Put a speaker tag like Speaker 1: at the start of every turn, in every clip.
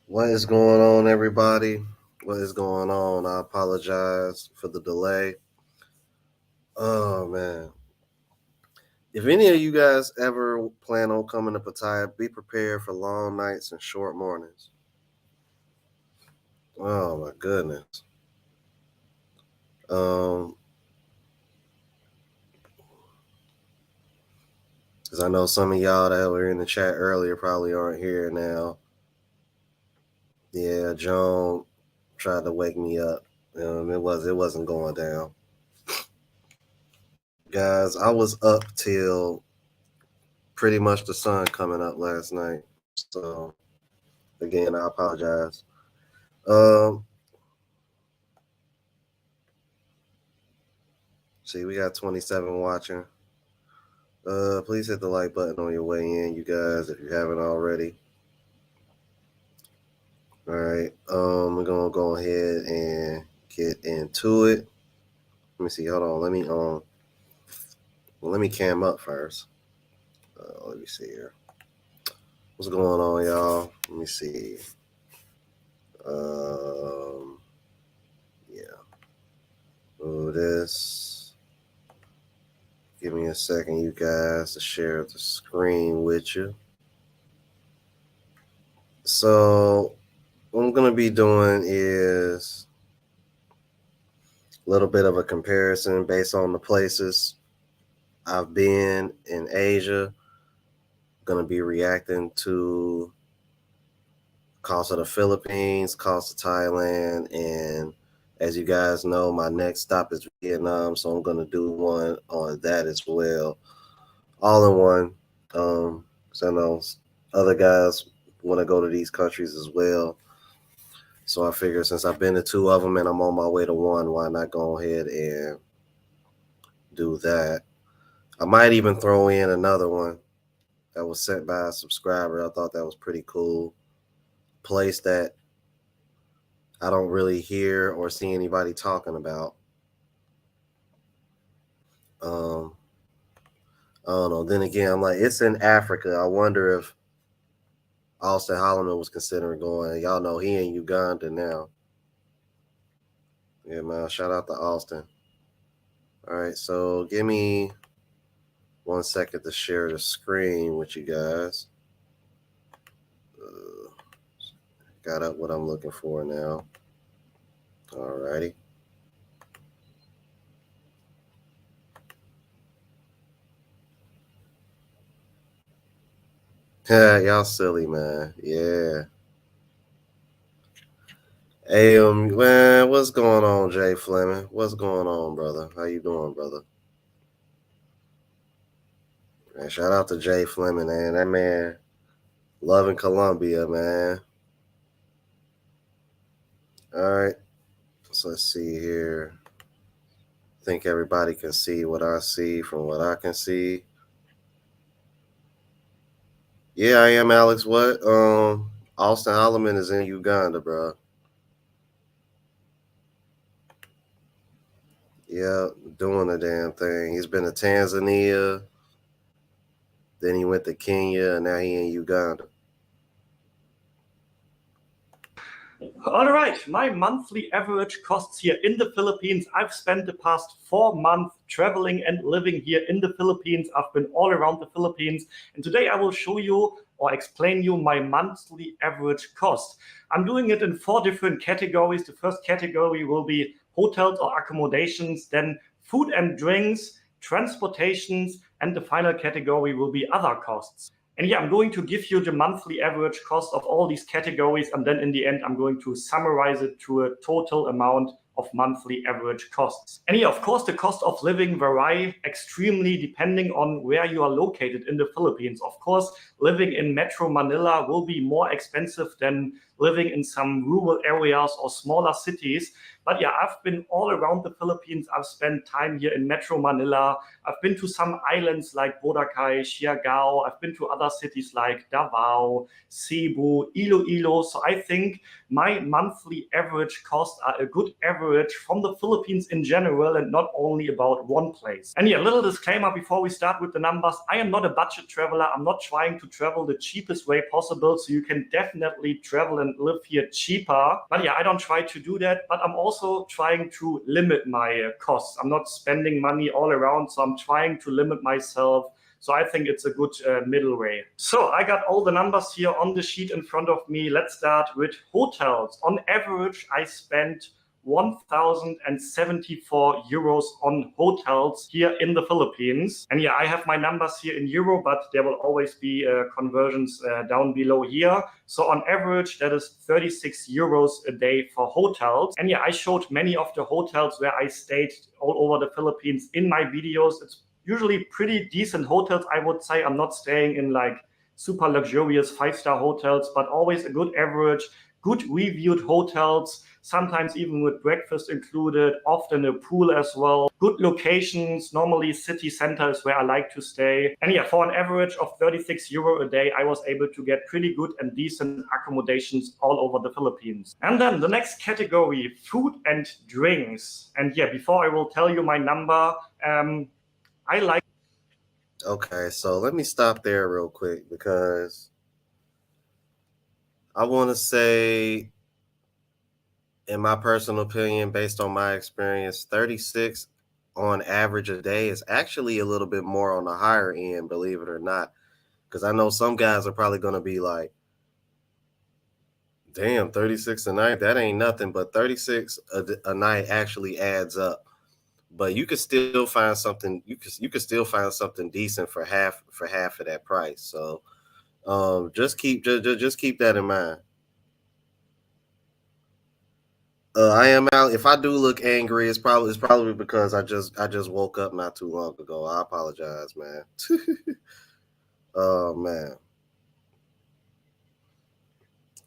Speaker 1: What is going on, everybody? What is going on? I apologize for the delay. Oh, man. If any of you guys ever plan on coming to Pattaya, be prepared for long nights and short mornings. Oh, my goodness. Because I know some of y'all that were in the chat earlier probably aren't here now. Yeah, Joan tried to wake me up. It wasn't going down. Guys, I was up till pretty much the sun coming up last night. So again, I apologize. See, we got 27 watching. Please hit the like button on your way in, you guys, if you haven't already. All right. We're gonna go ahead and get into it. Let me see. Hold on. Let me cam up first. Let me see here. What's going on, y'all? Let me see. Yeah. Move this. Give me a second, you guys, to share the screen with you. So, what I'm going to be doing is a little bit of a comparison based on the places I've been in Asia. Going to be reacting to cost of the Philippines, cost of Thailand, and as you guys know, my next stop is Vietnam, so I'm going to do one on that as well, all in one. So I know other guys want to go to these countries as well. So I figure since I've been to two of them and I'm on my way to one, why not go ahead and do that? I might even throw in another one that was sent by a subscriber. I thought that was pretty cool. Place that I don't really hear or see anybody talking about. I don't know. Then again, I'm like, it's in Africa. I wonder if Austin Holloman was considering going. Y'all know he in Uganda now. Yeah, man. Shout out to Austin. All right, so give me 1 second to share the screen with you guys. Got up what I'm looking for now. All righty. Yeah, y'all silly, man. Yeah. Hey, man, what's going on, Jay Fleming? What's going on, brother? How you doing, brother? Man, shout out to Jay Fleming, man. That man loving Colombia, man. All right. So let's see here. I think everybody can see what I see from what I can see. Yeah, I am, Alex. What? Austin Holloman is in Uganda, bro. Yeah, doing the damn thing. He's been to Tanzania, then he went to Kenya, and now he in Uganda.
Speaker 2: All right, my monthly average costs here in the Philippines. I've spent the past 4 months traveling and living here in the Philippines. I've been all around the Philippines, and today I will show you or explain you my monthly average cost. I'm doing it in 4 different categories. The first category will be hotels or accommodations, then food and drinks, transportations, and the final category will be other costs. And yeah, I'm going to give you the monthly average cost of all these categories, and then in the end, I'm going to summarize it to a total amount of monthly average costs. And yeah, of course, the cost of living vary extremely depending on where you are located in the Philippines. Of course, living in Metro Manila will be more expensive than living in some rural areas or smaller cities. But yeah, I've been all around the Philippines. I've spent time here in Metro Manila. I've been to some islands like Boracay, Siargao. I've been to other cities like Davao, Cebu, Iloilo. So I think my monthly average costs are a good average from the Philippines in general and not only about one place. And yeah, little disclaimer before we start with the numbers. I am not a budget traveler. I'm not trying to travel the cheapest way possible. So you can definitely travel and live here cheaper. But yeah, I don't try to do that. But I'm also trying to limit my costs. I'm not spending money all around. So I'm trying to limit myself. So I think it's a good middle way. So I got all the numbers here on the sheet in front of me. Let's start with hotels. On average, I spent 1,074 euros on hotels here in the Philippines. And yeah, I have my numbers here in euro, but there will always be conversions down below here. So on average, that is 36 euros a day for hotels. And yeah, I showed many of the hotels where I stayed all over the Philippines in my videos. It's usually pretty decent hotels, I would say. I'm not staying in like super luxurious 5-star hotels, but always a good average, good reviewed hotels, sometimes even with breakfast included, often a pool as well. Good locations, normally city centers where I like to stay. And yeah, for an average of 36 euro a day, I was able to get pretty good and decent accommodations all over the Philippines. And then the next category, food and drinks. And yeah, before I will tell you my number, I like.
Speaker 1: Okay, so let me stop there real quick because I want to say, in my personal opinion, based on my experience, 36 on average a day is actually a little bit more on the higher end, believe it or not. Because I know some guys are probably going to be like, damn, 36 a night, that ain't nothing. But 36 a night actually adds up. But you could still find something. You could still find something decent for half of that price. So just keep that in mind. I am out. If I do look angry, it's probably because I just woke up not too long ago. I apologize, man. Oh man.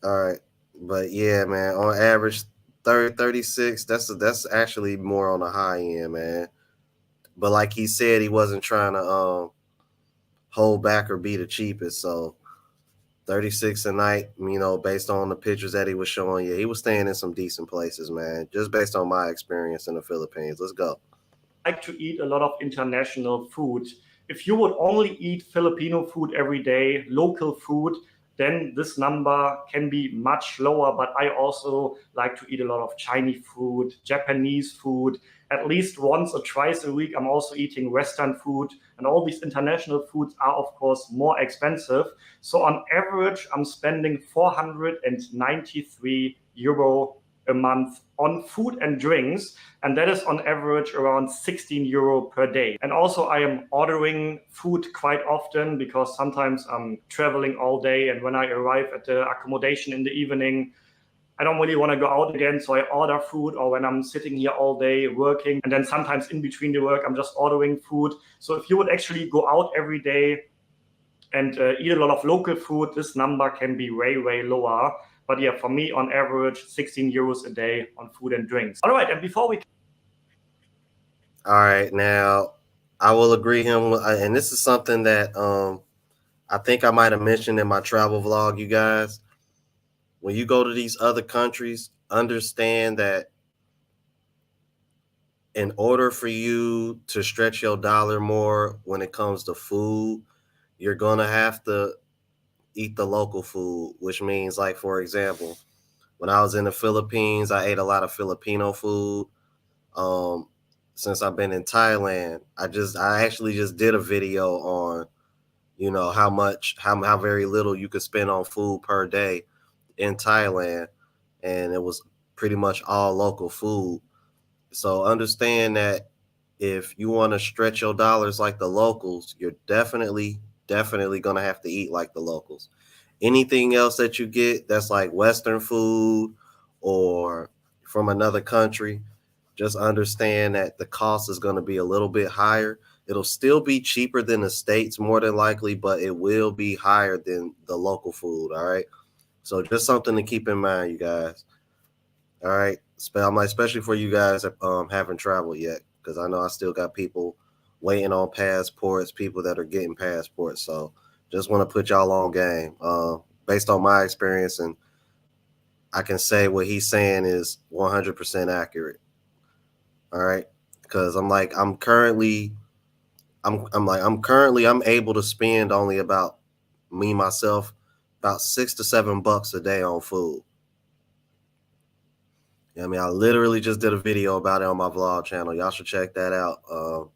Speaker 1: All right. But yeah, man, on average 36, that's actually more on the high end, man. But like he said, he wasn't trying to hold back or be the cheapest. So 36 a night, based on the pictures that he was showing, yeah, he was staying in some decent places, man. Just based on my experience in the Philippines. Let's go.
Speaker 2: Like to eat a lot of international food. If you would only eat Filipino food every day, local food, then this number can be much lower. But I also like to eat a lot of Chinese food, Japanese food. At least once or twice a week, I'm also eating Western food. And all these international foods are, of course, more expensive. So on average, I'm spending 493 euro a month on food and drinks, and that is on average around 16 euro per day. And also I am ordering food quite often because sometimes I'm traveling all day, and when I arrive at the accommodation in the evening, I don't really want to go out again, so I order food, or when I'm sitting here all day working, and then sometimes in between the work, I'm just ordering food. So if you would actually go out every day and eat a lot of local food, this number can be way, way lower. But yeah, for me, on average, 16 euros a day on food and drinks. All right, and before we
Speaker 1: All right, now I will agree him, and this is something that I think I might have mentioned in my travel vlog, you guys. When you go to these other countries, understand that in order for you to stretch your dollar more when it comes to food, you're gonna have to eat the local food, which means, like, for example, when I was in the Philippines, I ate a lot of Filipino food. Um, since I've been in Thailand, I actually just did a video on, how very little you could spend on food per day in Thailand, and it was pretty much all local food. So understand that if you want to stretch your dollars like the locals, you're definitely gonna have to eat like the locals. Anything else that you get that's like Western food or from another country, just understand that the cost is going to be a little bit higher. It'll still be cheaper than the States, more than likely, but it will be higher than the local food. All right. So just something to keep in mind, you guys. All right. Especially for you guys that haven't traveled yet, because I know I still got people waiting on passports, people that are getting passports. So just want to put y'all on game. Based on my experience, and I can say what he's saying is 100% accurate. All right, because I'm able to spend only about me myself about $6 to $7 a day on food. Yeah, I mean, I literally just did a video about it on my vlog channel. Y'all should check that out.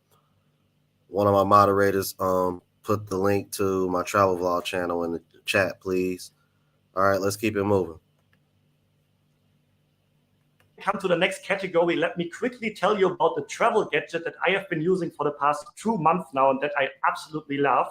Speaker 1: One of my moderators put the link to my travel vlog channel in the chat, please. All right, let's keep it moving.
Speaker 2: come to the next category, let me quickly tell you about the travel gadget that I have been using for the past 2 months now and that I absolutely love.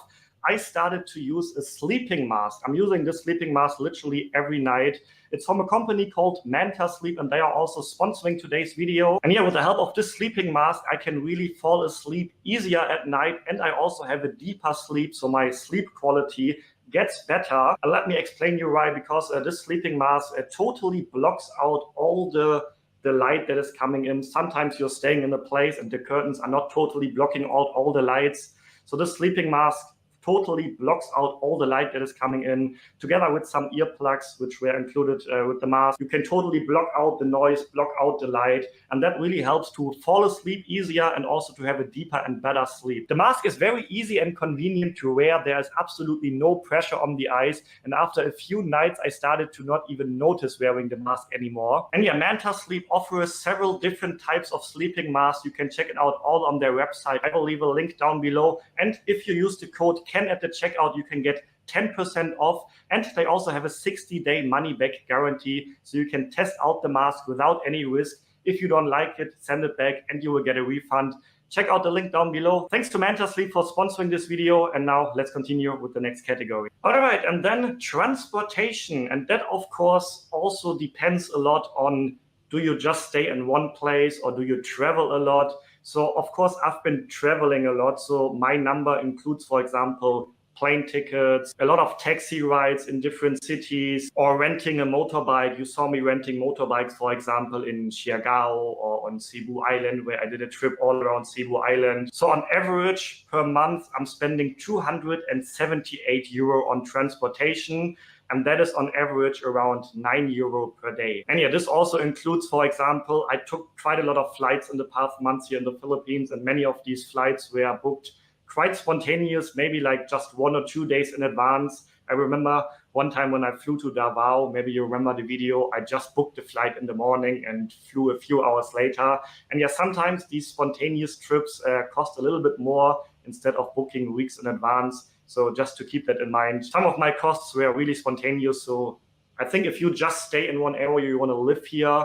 Speaker 2: I started to use a sleeping mask. I'm using this sleeping mask literally every night. It's from a company called Manta Sleep, and they are also sponsoring today's video. And yeah, with the help of this sleeping mask, I can really fall asleep easier at night, and I also have a deeper sleep, so my sleep quality gets better. And let me explain you why, because this sleeping mask totally blocks out all the light that is coming in. Sometimes you're staying in a place and the curtains are not totally blocking out all the lights. So this sleeping mask totally blocks out all the light that is coming in. Together with some earplugs, which were included with the mask, you can totally block out the noise, block out the light, and that really helps to fall asleep easier and also to have a deeper and better sleep. The mask is very easy and convenient to wear. There is absolutely no pressure on the eyes, and after a few nights I started to not even notice wearing the mask anymore. And yeah, Manta Sleep offers several different types of sleeping masks. You can check it out all on their website. I will leave a link down below, and if you use the code KEN at the checkout, you can get 10% off, and they also have a 60-day money-back guarantee, so you can test out the mask without any risk. If you don't like it, send it back and you will get a refund. Check out the link down below. Thanks to Manta Sleep for sponsoring this video, and now let's continue with the next category. All right, and then transportation, and that of course also depends a lot on, do you just stay in one place or do you travel a lot? So of course I've been traveling a lot, so my number includes, for example, plane tickets, a lot of taxi rides in different cities, or renting a motorbike. You saw me renting motorbikes, for example, in Siargao or on Cebu Island, where I did a trip all around Cebu Island. So on average per month, I'm spending 278 euro on transportation, and that is on average around 9 euro per day. And yeah, this also includes, for example, I took quite a lot of flights in the past months here in the Philippines, and many of these flights were booked quite spontaneous, maybe like just 1 or 2 days in advance. I remember one time when I flew to Davao, maybe you remember the video, I just booked the flight in the morning and flew a few hours later. And yeah, sometimes these spontaneous trips cost a little bit more instead of booking weeks in advance. So just to keep that in mind, some of my costs were really spontaneous. So I think if you just stay in one area, you want to live here,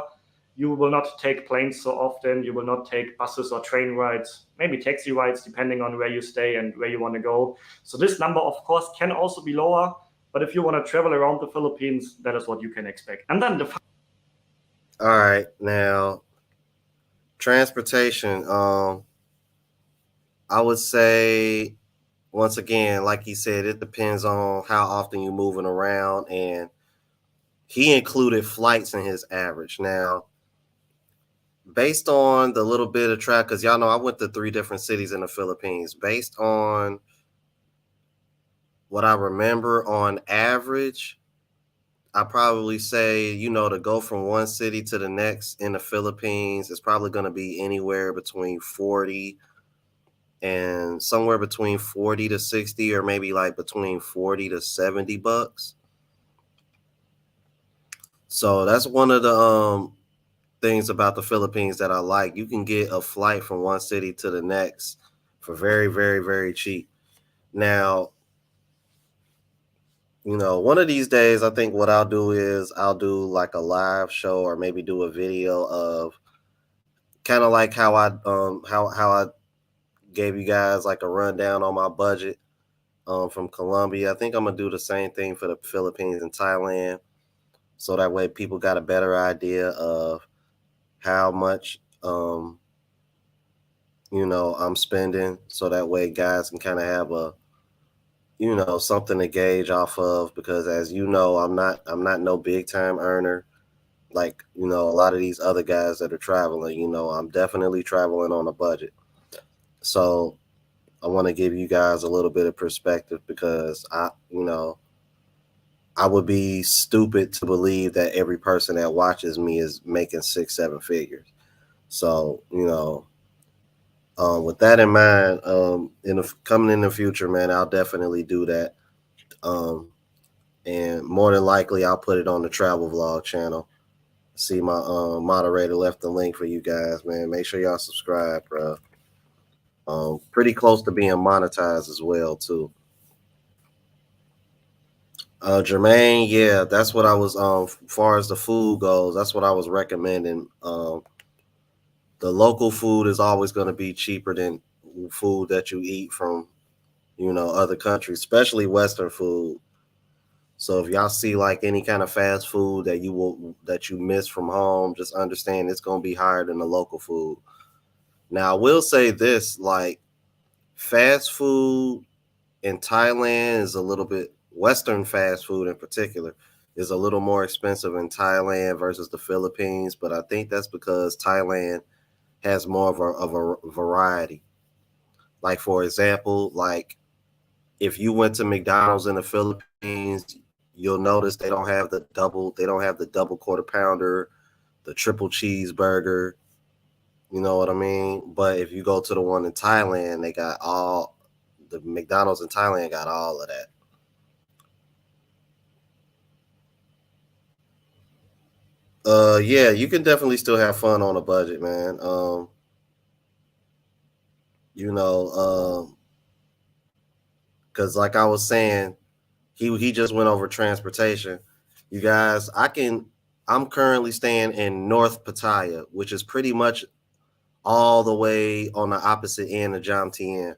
Speaker 2: you will not take planes so often, you will not take buses or train rides, maybe taxi rides, depending on where you stay and where you want to go. So this number, of course, can also be lower, but if you want to travel around the Philippines, that is what you can expect. And then the
Speaker 1: All right, now transportation. I would say once again, like he said, it depends on how often you're moving around, and he included flights in his average. Now, based on the little bit of track, because y'all know I went to 3 different cities in the Philippines. Based on what I remember on average, I probably say, to go from one city to the next in the Philippines is probably going to be anywhere between 40 and somewhere between 40 to 60, or maybe like between 40 to 70 bucks. So that's one of the things about the Philippines that I like. You can get a flight from one city to the next for very, very, very cheap. Now, one of these days, I think what I'll do is I'll do like a live show, or maybe do a video of kind of like how I gave you guys like a rundown on my budget from Colombia. I think I'm gonna do the same thing for the Philippines and Thailand, so that way people got a better idea of how much I'm spending, so that way guys can kind of have a something to gauge off of, because as you know, I'm not no big time earner like a lot of these other guys that are traveling. I'm definitely traveling on a budget. So I want to give you guys a little bit of perspective, because I would be stupid to believe that every person that watches me is making 6-7 figures. So with that in mind, coming in the future, man, I'll definitely do that. And more than likely, I'll put it on the travel vlog channel. See, my moderator left the link for you guys, man. Make sure y'all subscribe, bro. Pretty close to being monetized as well, too. Jermaine, yeah, that's what I was. Far as the food goes, that's what I was recommending. The local food is always going to be cheaper than food that you eat from, other countries, especially Western food. So if y'all see like any kind of fast food that you miss from home, just understand it's going to be higher than the local food. Now, I will say this, like fast food in Thailand is a little bit, Western fast food in particular is a little more expensive in Thailand versus the Philippines, but I think that's because Thailand has more of a variety. Like for example, like If you went to McDonald's in the Philippines, you'll notice they don't have the double quarter pounder, the triple cheeseburger. You know what I mean? But if you go to the one in Thailand, they got all the McDonald's in Thailand got all of that. Yeah, you can definitely still have fun on a budget, man. You know, because like I was saying, he just went over transportation. You guys, I'm currently staying in North Pattaya, which is pretty much all the way on the opposite end of Jomtien.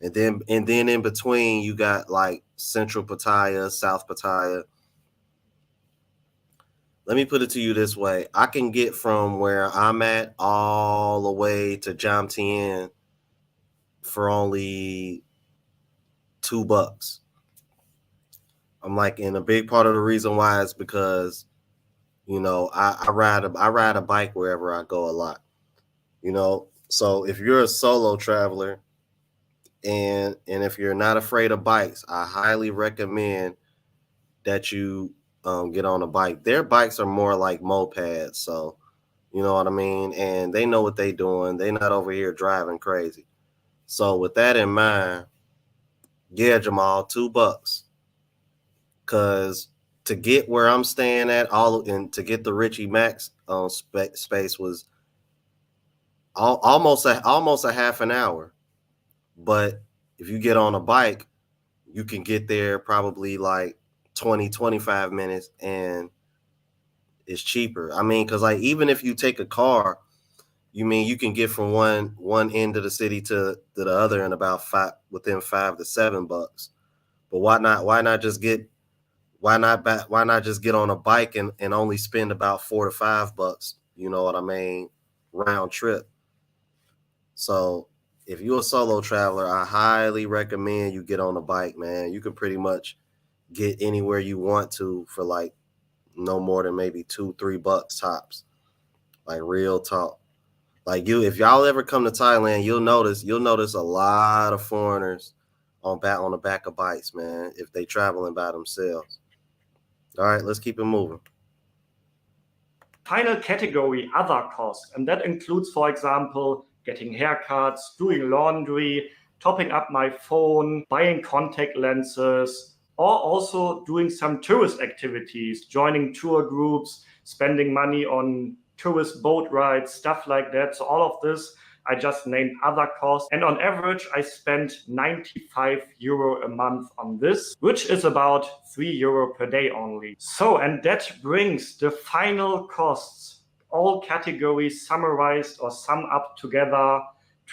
Speaker 1: And then in between you got like Central Pattaya, South Pattaya. Let me put it to you this way. I can get from where I'm at all the way to Jomtien for only $2. I'm like, and a big part of the reason why is because I ride a bike wherever I go a lot. So if you're a solo traveler and if you're not afraid of bikes, I highly recommend that you get on a bike. Their bikes are more like mopeds, so you know what I mean, and they know what they doing. They not over here driving crazy. So with that in mind, yeah, Jamal, $2, because to get where I'm staying at, all and to get the Richie Max space was almost a half an hour. But if you get on a bike, you can get there probably like 20-25 minutes, and it's cheaper. I mean, because like even if you take a car, you can get from one end of the city to the other in about within $5 to $7. But why not just get on a bike and only spend about $4 to $5? You know what I mean? Round trip. So if you're a solo traveler, I highly recommend you get on a bike, man. You can pretty much get anywhere you want to for like no more than maybe $2-3 tops. Like real talk. Like if y'all ever come to Thailand, you'll notice a lot of foreigners on the back of bikes, man. If they traveling by themselves. All right, let's keep it moving.
Speaker 2: Final category, other costs. And that includes, for example, getting haircuts, doing laundry, topping up my phone, buying contact lenses, or also doing some tourist activities, joining tour groups, spending money on tourist boat rides, stuff like that. So all of this I just named other costs. And on average, I spent €95 a month on this, which is about €3 per day only. So, and that brings the final costs, all categories summarized or sum up together,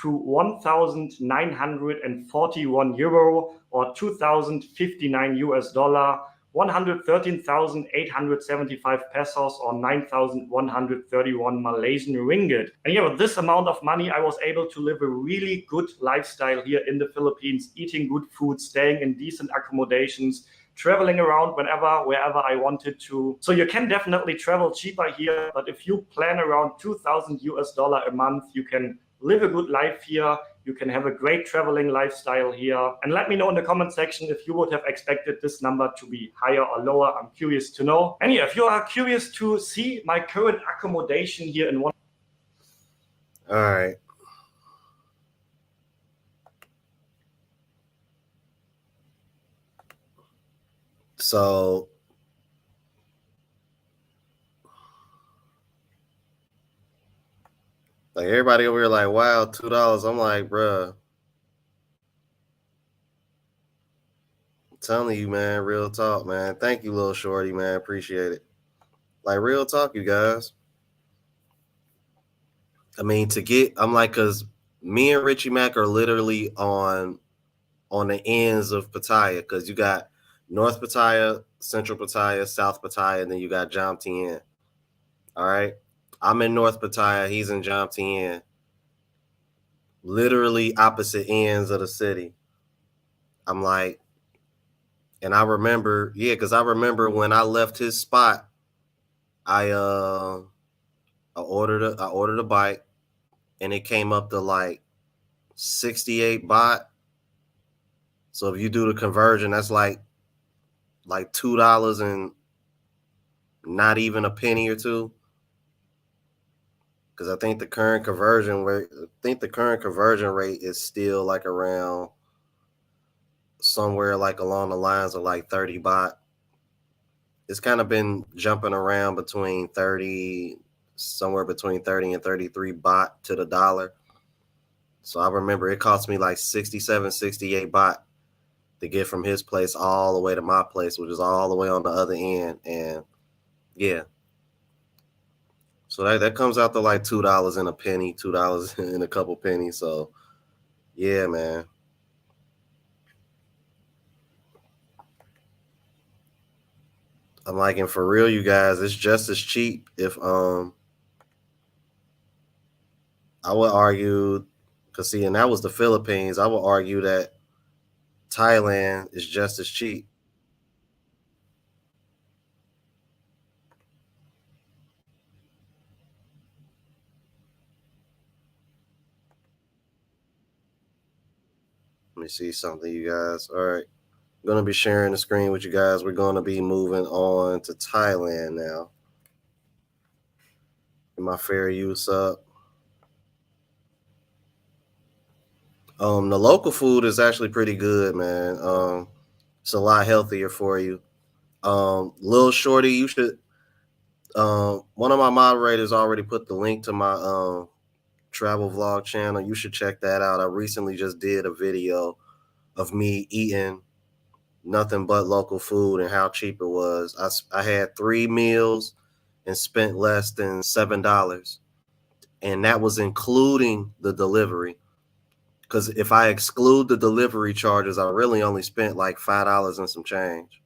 Speaker 2: to €1,941 or 2,059 US dollar, 113,875 pesos or 9,131 Malaysian ringgit. And yeah, with this amount of money, I was able to live a really good lifestyle here in the Philippines, eating good food, staying in decent accommodations, traveling around wherever I wanted to. So you can definitely travel cheaper here, but if you plan around 2,000 US dollar a month, you can live a good life here. You can have a great traveling lifestyle here. And let me know in the comment section if you would have expected this number to be higher or lower. I'm curious to know. And yeah, if you are curious to see my current accommodation here in one.
Speaker 1: All right. So like everybody over here like, wow, $2. I'm like, bruh, I'm telling you, man, real talk, man. Thank you, little shorty, man. Appreciate it. Like real talk, you guys. I mean, I'm like, cause me and Richie Mac are literally on the ends of Pattaya, because you got North Pattaya, Central Pattaya, South Pattaya, and then you got Jomtien. All right. I'm in North Pattaya. He's in Jomtien. Literally opposite ends of the city. I'm like, and I remember, yeah, because I remember when I left his spot, I I ordered a bike, and it came up to like 68 baht. So if you do the conversion, that's like $2 and not even a penny or two. Because I think the current conversion rate is still like around somewhere like along the lines of like 30 baht. It's kind of been jumping around between 30, somewhere between 30 and 33 baht to the dollar. So I remember it cost me like 67, 68 baht to get from his place all the way to my place, which is all the way on the other end. And yeah, so that comes out to like $2 and a penny, $2 and a couple pennies. So yeah, man. I'm like, and for real, you guys, it's just as cheap. If I would argue, cause see, and that was the Philippines. I would argue that Thailand is just as cheap. Let me see something, you guys. All right, I'm gonna be sharing the screen with you guys. We're gonna be moving on to Thailand now. Get my fair use up. The local food is actually pretty good, man. It's a lot healthier for you. Little Shorty, you should. One of my moderators already put the link to my travel vlog channel. You should check that out. I recently just did a video of me eating nothing but local food and how cheap it was. I had 3 meals and spent less than $7, and that was including the delivery. Because if I exclude the delivery charges, I really only spent like $5 and some change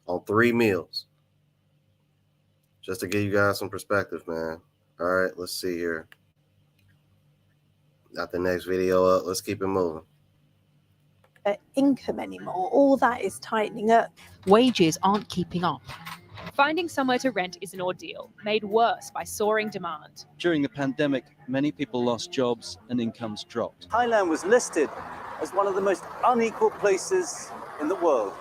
Speaker 1: on 3 meals. Just to give you guys some perspective, man. All right, let's see here. Got the next video up. Let's keep it moving.
Speaker 3: Income anymore. All that is tightening up.
Speaker 4: Wages aren't keeping up. Finding somewhere to rent is an ordeal, made worse by soaring demand.
Speaker 5: During the pandemic, many people lost jobs and incomes dropped.
Speaker 6: Thailand was listed as one of the most unequal places in the world.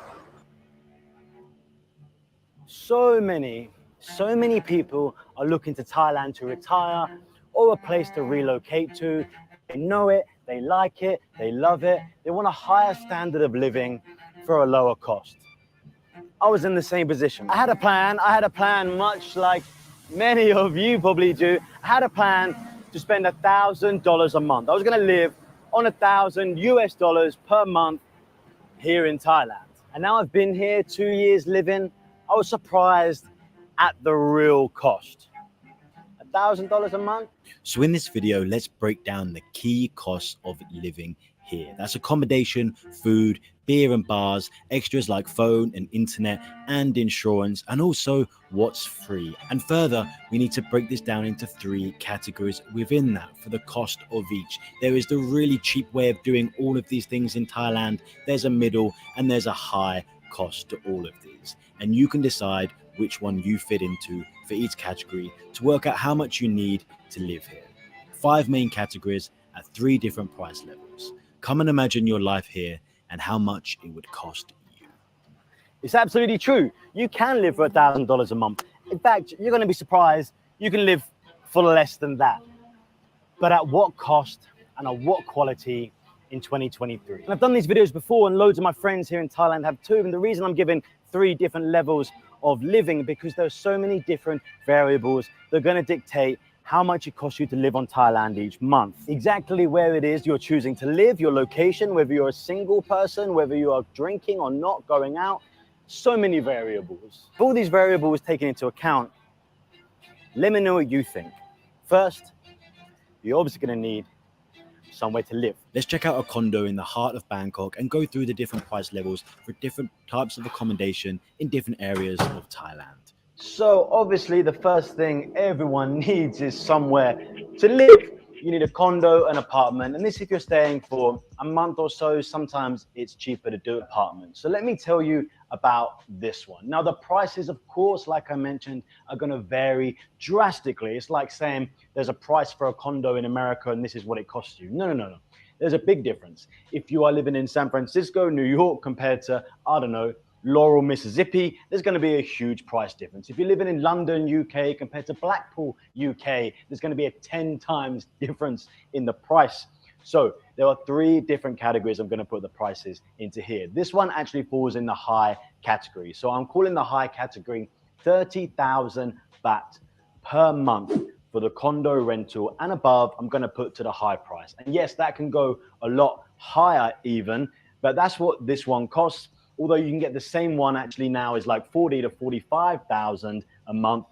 Speaker 7: So many people are looking to Thailand to retire or a place to relocate to. They know it, they like it, they love it. They want a higher standard of living for a lower cost. I was in the same position. I had a plan much like many of you probably do. I had a plan to spend $1,000 a month. I was gonna live on $1,000 per month here in Thailand. And now I've been here 2 years living. I was surprised at the real cost. $1,000 a month.
Speaker 8: So in this video, let's break down the key costs of living here. That's accommodation, food, beer and bars, extras like phone and internet and insurance, and also what's free. And further, we need to break this down into 3 categories within that for the cost of each. There is the really cheap way of doing all of these things in Thailand. There's a middle and there's a high cost to all of these. And you can decide which one you fit into for each category to work out how much you need to live here. 5 main categories at 3 different price levels. Come and imagine your life here and how much it would cost you.
Speaker 7: It's absolutely true. You can live for $1,000 a month. In fact, you're going to be surprised you can live for less than that. But at what cost and at what quality in 2023? And I've done these videos before, and loads of my friends here in Thailand have too. And the reason I'm giving 3 different levels of living because there's so many different variables that are going to dictate how much it costs you to live on Thailand each month. Exactly where it is you're choosing to live, your location, whether you're a single person, whether you are drinking or not, going out, so many variables. With all these variables taken into account, let me know what you think. First, you're obviously going to need somewhere to live.
Speaker 8: Let's check out a condo in the heart of Bangkok and go through the different price levels for different types of accommodation in different areas of Thailand.
Speaker 7: So obviously the first thing everyone needs is somewhere to live. You need a condo, an apartment, and this if you're staying for a month or so. Sometimes it's cheaper to do apartments. So let me tell you about this one. Now the prices, of course, like I mentioned, are going to vary drastically. It's like saying there's a price for a condo in America and this is what it costs you. No. There's a big difference. If you are living in San Francisco, New York, compared to, I don't know, Laurel, Mississippi, there's going to be a huge price difference. If you're living in London, UK, compared to Blackpool, UK, there's going to be a 10 times difference in the price. So there are 3 different categories I'm going to put the prices into here. This one actually falls in the high category. So I'm calling the high category 30,000 baht per month for the condo rental, and above I'm going to put to the high price. And yes, that can go a lot higher even, but that's what this one costs. Although you can get the same one actually now is like 40 to 45,000 a month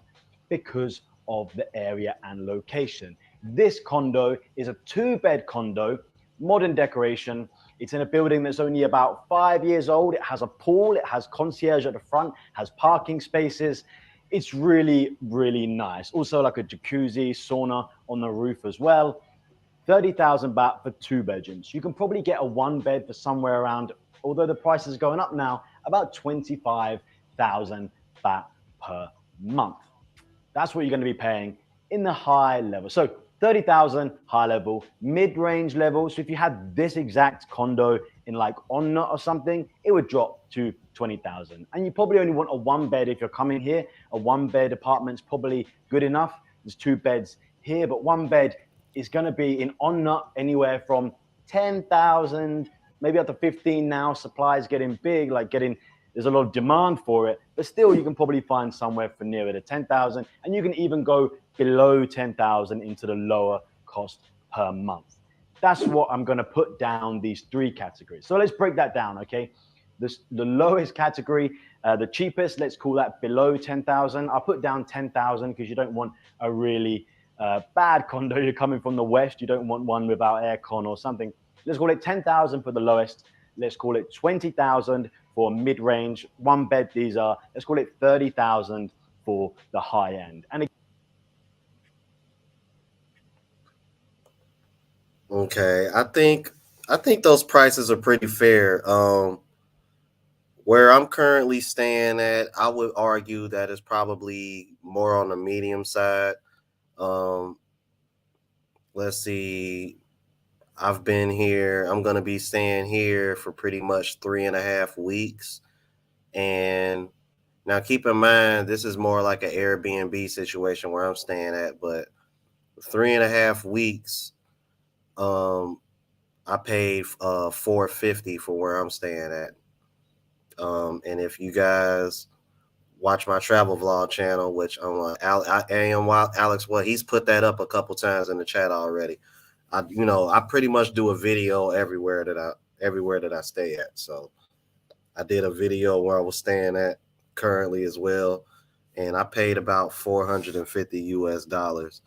Speaker 7: because of the area and location. This condo is a 2-bed condo, modern decoration. It's in a building that's only about 5 years old. It has a pool, it has concierge at the front, has parking spaces. It's really, really nice. Also like a jacuzzi, sauna on the roof as well. 30,000 baht for 2 bedrooms. You can probably get a 1-bed for somewhere around, although the price is going up now, about 25,000 baht per month. That's what you're going to be paying in the high level. So 30,000 high level, mid-range level. So if you had this exact condo in like Onna or something, it would drop to 20,000. And you probably only want a 1-bed if you're coming here. A 1-bed apartment's probably good enough. There's 2 beds here, but 1 bed is going to be in Onna anywhere from 10,000, maybe up to 15 now. Supply is getting big, there's a lot of demand for it, but still you can probably find somewhere for nearer to 10,000, and you can even go below 10,000 into the lower cost per month. That's what I'm going to put down these 3 categories. So let's break that down, okay? The lowest category, the cheapest, let's call that below 10,000. I'll put down 10,000 because you don't want a really bad condo. You're coming from the West, you don't want one without aircon or something. Let's call it 10,000 for the lowest. Let's call it 20,000 for mid-range, 1-bed. These are, let's call it 30,000 for the high end. And
Speaker 1: Okay, I think those prices are pretty fair. Where I'm currently staying at, I would argue that it's probably more on the medium side. Um, let's see. I've been here. I'm gonna be staying here for pretty much 3.5 weeks. And now keep in mind, this is more like an Airbnb situation where I'm staying at, but 3.5 weeks, um, I paid $450 for where I'm staying at. And if you guys watch my travel vlog channel, which I am Alex, well, he's put that up a couple times in the chat already. I pretty much do a video everywhere that I stay at. So I did a video where I was staying at currently as well, and I paid about 450 US dollars.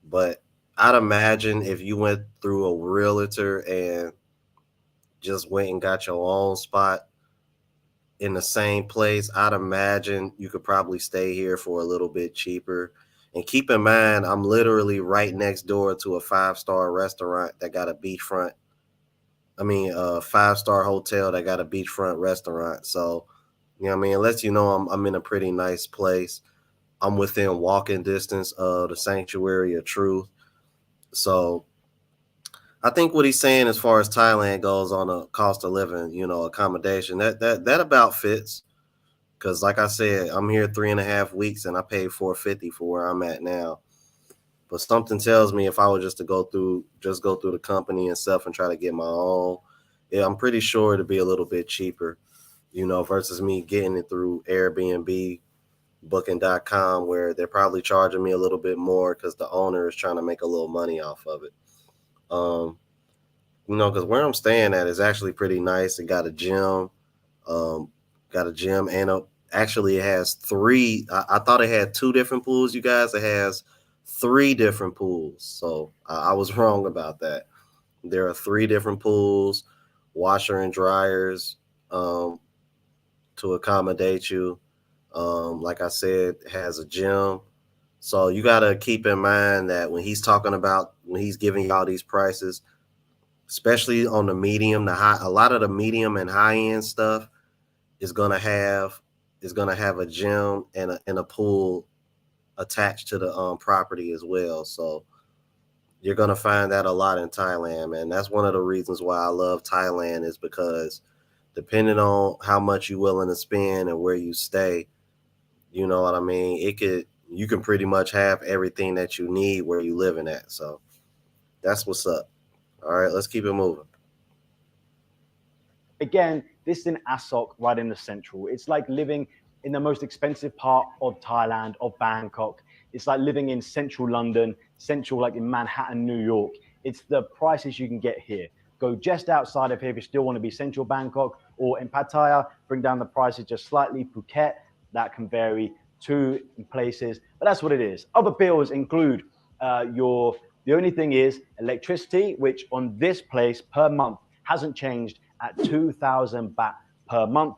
Speaker 1: But I'd imagine if you went through a realtor and just went and got your own spot in the same place, I'd imagine you could probably stay here for a little bit cheaper. And keep in mind, I'm literally right next door to a 5-star restaurant that got a beachfront. I mean, a 5-star hotel that got a beachfront restaurant. So, you know what I mean? It lets you know I'm in a pretty nice place. I'm within walking distance of the Sanctuary of Truth. So I think what he's saying as far as Thailand goes on a cost of living, accommodation, that about fits. Because like I said, I'm here 3.5 weeks and I paid $450 for where I'm at now. But something tells me if I were just to go through the company and stuff and try to get my own, yeah, I'm pretty sure it'd be a little bit cheaper, versus me getting it through Airbnb, Booking.com, where they're probably charging me a little bit more because the owner is trying to make a little money off of it. Because where I'm staying at is actually pretty nice. It got a gym, and actually it has 3. I thought it had 2 different pools, you guys. It has 3 different pools. So I was wrong about that. There are 3 different pools, washer and dryers to accommodate you. Like I said, it has a gym. So you got to keep in mind that when he's giving you all these prices, especially on the medium, the high, a lot of the medium and high end stuff is gonna have a gym and a pool attached to the property as well. So You're going to find that a lot in Thailand, man. That's one of the reasons why I love Thailand, is because depending on how much you're willing to spend and where you stay, you know what I mean? You can pretty much have everything that you need where you living at. So that's what's up. All right, let's keep it moving.
Speaker 7: Again, this is in Asok, right in the central. It's like living in the most expensive part of Thailand, of Bangkok. It's like living in central London, central like in Manhattan, New York. It's the prices you can get here. Go just outside of here if you still want to be central Bangkok, or in Pattaya, bring down the prices just slightly. Phuket, that can vary too in places, but that's what it is. Other bills include the only thing is electricity, which on this place per month hasn't changed at 2,000 baht per month.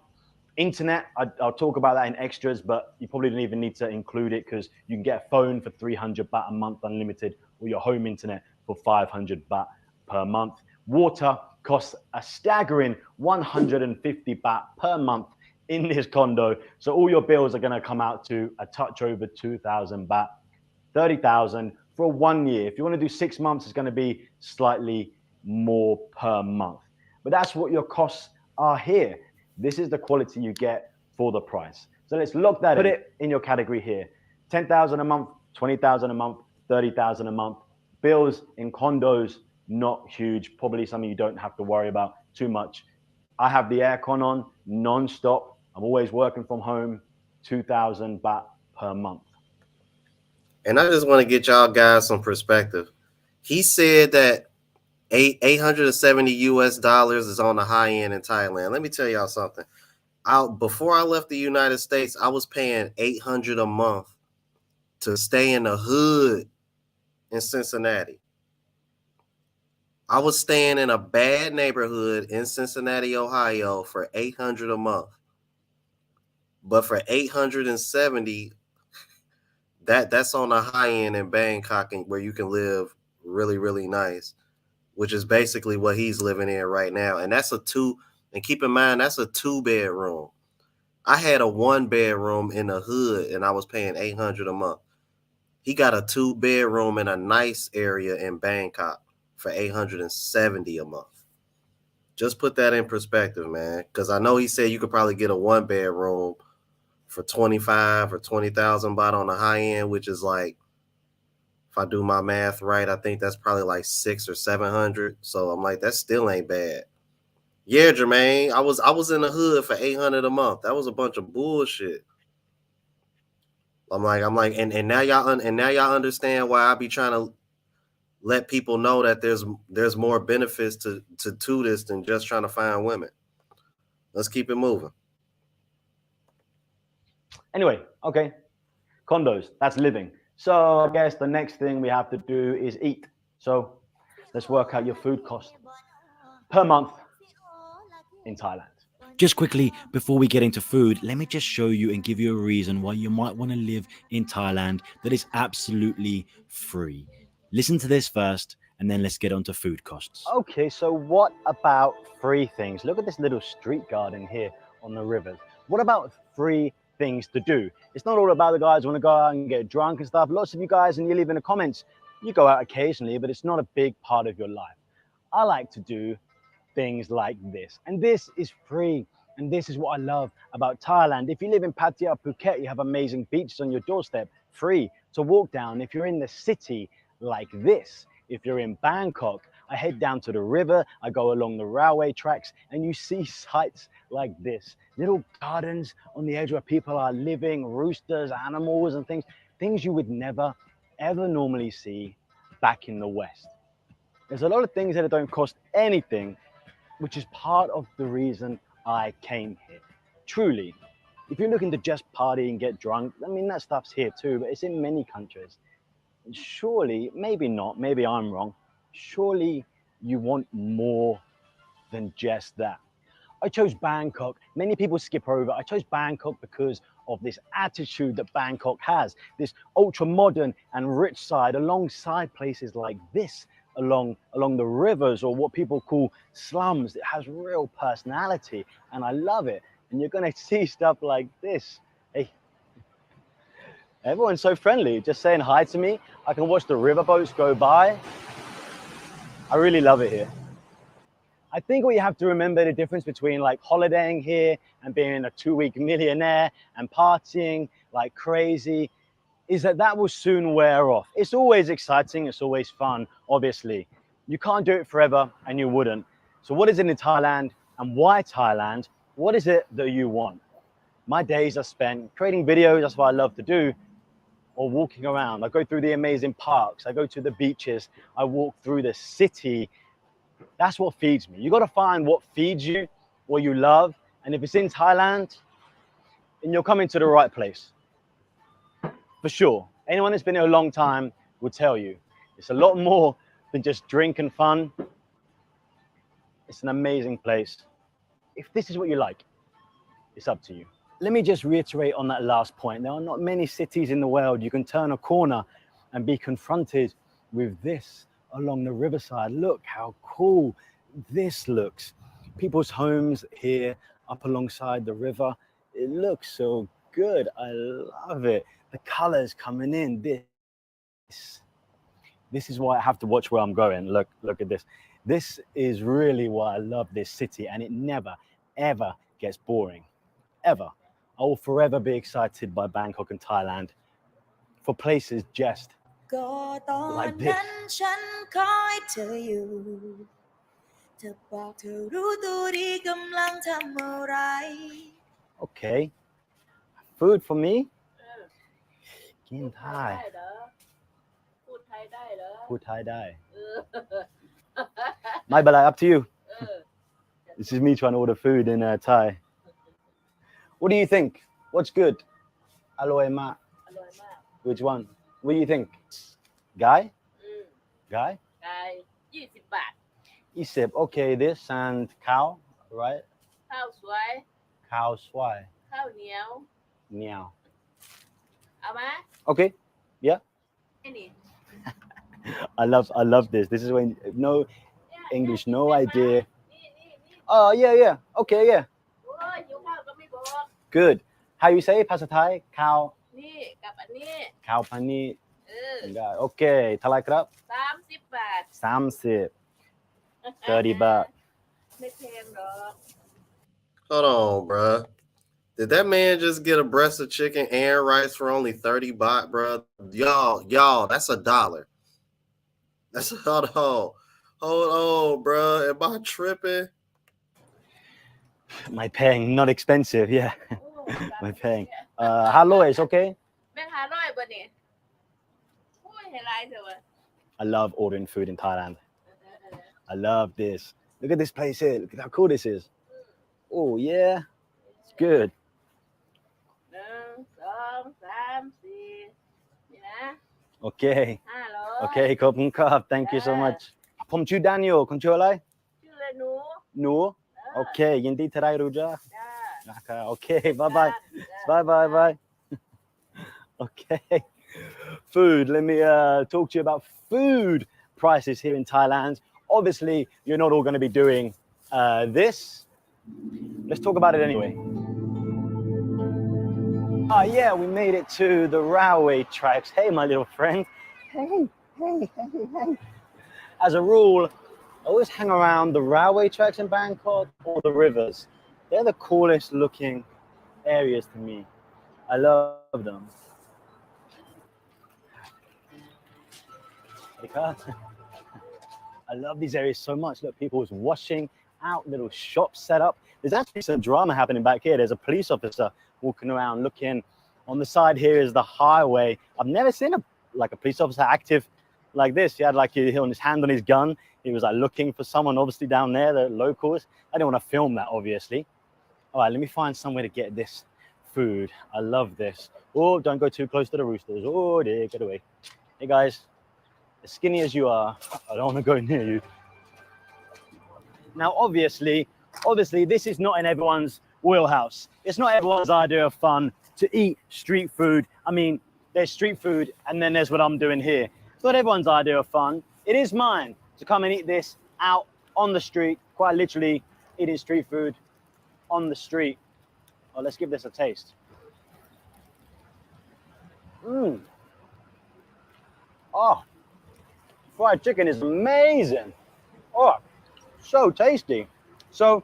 Speaker 7: Internet, I'll talk about that in extras, but you probably don't even need to include it because you can get a phone for 300 baht a month unlimited, or your home internet for 500 baht per month. Water costs a staggering 150 baht per month in this condo. So all your bills are going to come out to a touch over 2,000 baht, 30,000 for 1 year. If you want to do 6 months, it's going to be slightly more per month. But that's what your costs are here. This is the quality you get for the price. So let's lock that in. Put it in your category here. 10,000 a month, 20,000 a month, 30,000 a month. Bills in condos, not huge. Probably something you don't have to worry about too much. I have the aircon on non-stop. I'm always working from home. 2,000 baht per month.
Speaker 1: And I just want to get y'all guys some perspective. He said that 870 US dollars is on the high end in Thailand. Let me tell y'all something. Before I left the United States, I was paying 800 a month to stay in the hood in Cincinnati. I was staying in a bad neighborhood in Cincinnati, Ohio for 800 a month. But for 870, that's on the high end in Bangkok, where you can live really, really nice, which is basically what he's living in right now. And and keep in mind, that's a 2-bedroom. I had a 1-bedroom in the hood and I was paying 800 a month. He got a 2-bedroom in a nice area in Bangkok for 870 a month. Just put that in perspective, man. Because I know he said you could probably get a 1-bedroom for 25 or 20,000 baht on the high end, which is like, if I do my math right, I think that's probably like 600 or 700. So I'm like, that still ain't bad. Yeah, Jermaine, I was in the hood for 800 a month. That was a bunch of bullshit. I'm like, and now y'all understand why I be trying to let people know that there's more benefits to this than just trying to find women. Let's keep it moving.
Speaker 7: Anyway, okay, condos, that's living. So I guess the next thing we have to do is eat. So let's work out your food cost per month in Thailand.
Speaker 8: Just quickly, before we get into food, let me just show you and give you a reason why you might want to live in Thailand that is absolutely free. Listen to this first, and then let's get on to food costs.
Speaker 7: Okay, so what about free things? Look at this little street garden here on the rivers. What about free things to do? It's not all about the guys who want to go out and get drunk and stuff. Lots of you guys, and you leave in the comments, you go out occasionally, but it's not a big part of your life. I like to do things like this, and this is free, and this is what I love about Thailand. If you live in Pattaya, Phuket, you have amazing beaches on your doorstep, free to walk down. If you're in the city like this, if you're in Bangkok, I head down to the river, I go along the railway tracks, and you see sights like this, little gardens on the edge where people are living, roosters, animals and things you would never ever normally see back in the West. There's a lot of things that don't cost anything, which is part of the reason I came here. Truly, if you're looking to just party and get drunk, I mean, that stuff's here too, but it's in many countries. And surely, maybe not, maybe I'm wrong, surely you want more than just that. I chose Bangkok. Many people skip over. I chose Bangkok because of this attitude that Bangkok has, this ultra modern and rich side alongside places like this, along the rivers, or what people call slums. It has real personality and I love it. And you're gonna see stuff like this. Hey, everyone's so friendly, just saying hi to me. I can watch the riverboats go by. I really love it here. I think what you have to remember the difference between like holidaying here and being a 2-week millionaire and partying like crazy is that will soon wear off. It's always exciting, it's always fun, obviously. You can't do it forever and you wouldn't. So what is it in Thailand and why Thailand? What is it that you want? My days are spent creating videos, that's what I love to do, or walking around. I go through the amazing parks, I go to the beaches, I walk through the city. That's what feeds me. You got to find what feeds you, what you love. And if it's in Thailand, then you're coming to the right place. For sure. Anyone that's been here a long time will tell you it's a lot more than just drink and fun. It's an amazing place. If this is what you like, it's up to you. Let me just reiterate on that last point. There are not many cities in the world you can turn a corner and be confronted with this along the riverside. Look how cool this looks. People's homes here up alongside the river. It looks so good. I love it. The colors coming in. This is why I have to watch where I'm going. Look at this. This is really why I love this city, and it never, ever gets boring. Ever. I will forever be excited by Bangkok and Thailand for places just like this. Okay. Food for me? กิน Thai พูดไทยได้ My bad, up to you. This is me trying to order food in Thai. What do you think? What's good? อร่อยมาก Which one? What do you think? Guy? Guy?
Speaker 9: 20 บาท
Speaker 7: Isip. Okay, this and cow, right?
Speaker 9: ข้าวสวย
Speaker 7: Cow swai.
Speaker 9: ข้าวเหนียว
Speaker 7: Meow.
Speaker 9: เอามา
Speaker 7: Okay. Yeah.
Speaker 9: ไอ้นี่
Speaker 7: I love this. This is when no English, no idea.
Speaker 9: นี่
Speaker 7: Oh yeah. Okay, yeah.
Speaker 9: โอ้ยหิวข้าวก็ไม่บอก
Speaker 7: Good. How you say Pastor Thai? Cow.
Speaker 9: นี่กับอันนี้
Speaker 7: Cow pani.
Speaker 9: เออ
Speaker 7: Okay. Thalai krap.
Speaker 9: 30 บาท
Speaker 7: 30. 30 baht.
Speaker 9: ไม่แพงหรอก
Speaker 1: Hold on, bruh. Did that man just get a breast of chicken and rice for only 30 baht, bruh? Y'all, that's $1. That's hold on, bruh. Am I tripping?
Speaker 7: My paying, not expensive. Yeah.
Speaker 9: โอ้
Speaker 7: My paying. Hello, is okay?
Speaker 9: แม่ง500บ่นี่โอ้ยให้หลายเถอะวะ
Speaker 7: I love ordering food in Thailand. I love this. Look at this place here. Look at how cool this is. Oh, yeah. It's good.
Speaker 9: 1 2 3 4นี่นะ
Speaker 7: Okay.
Speaker 9: 500
Speaker 7: Okay, ขอบคุณครับ Thank you so much. ผมชื่อ Daniel คุณชื่ออะไร
Speaker 9: ชื่อเลยหนู
Speaker 7: หนู Okay, ยินดีที่ได้รู้จัก
Speaker 9: จ้า
Speaker 7: นะคะ Okay, bye bye.
Speaker 9: จ้า
Speaker 7: Bye. Okay. Food. Let me talk to you about food prices here in Thailand. Obviously, you're not all going to be doing this. Let's talk about it anyway. Yeah, we made it to the railway tracks. Hey, my little friend. Hey. As a rule, I always hang around the railway tracks in Bangkok or the rivers. They're the coolest looking areas to me. I love them. I love these areas so much. Look, people's washing out, little shops set up. There's actually some drama happening back here. There's a police officer walking around looking. On the side here is the highway. I've never seen a police officer active like this. He had like his hand on his gun. He was like looking for someone obviously down there, the locals. I didn't want to film that, obviously. All right, let me find somewhere to get this food. I love this. Oh, don't go too close to the roosters. Oh dear, get away. Hey guys, as skinny as you are, I don't want to go near you. Now, obviously, this is not in everyone's wheelhouse. It's not everyone's idea of fun to eat street food. I mean, there's street food and then there's what I'm doing here. It's not everyone's idea of fun. It is mine to come and eat this out on the street, quite literally eating street food on the street. Oh, let's give this a taste. Oh, fried chicken is amazing. Oh, so tasty. So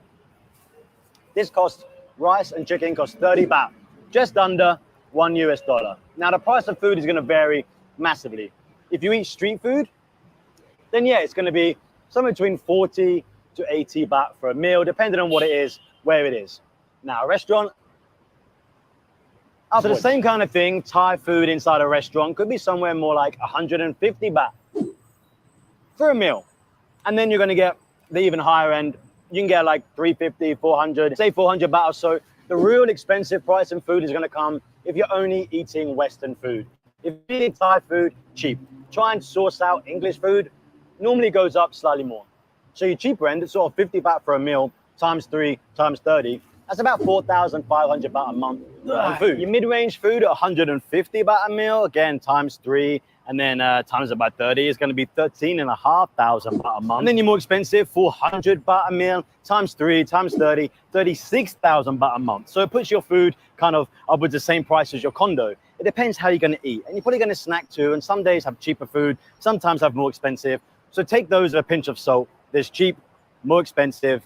Speaker 7: this costs, rice and chicken costs 30 baht, just under $1. Now the price of food is going to vary massively. If you eat street food, then yeah, it's going to be somewhere between 40 to 80 baht for a meal, depending on what it is, where it is. Now a restaurant, so the same kind of thing, Thai food inside a restaurant could be somewhere more like 150 baht for a meal. And then you're going to get the even higher end. You can get like 350, 400, say 400 baht or so. The real expensive price in food is going to come if you're only eating Western food. If you eat Thai food, cheap. Try and source out English food, normally goes up slightly more. So your cheaper end, it's sort of 50 baht for a meal, times 3, times 30. That's about 4,500 baht a month on food. Your mid-range food at 150 baht a meal, again, times 3, and then times it by 30 is going to be 13,500 baht a month. And then your more expensive, 400 baht a meal, times 3, times 30, 36,000 baht a month. So it puts your food kind of upwards the same price as your condo. It depends how you're going to eat. And you're probably going to snack too, and some days have cheaper food, sometimes have more expensive. So take those with a pinch of salt. There's cheap, more expensive,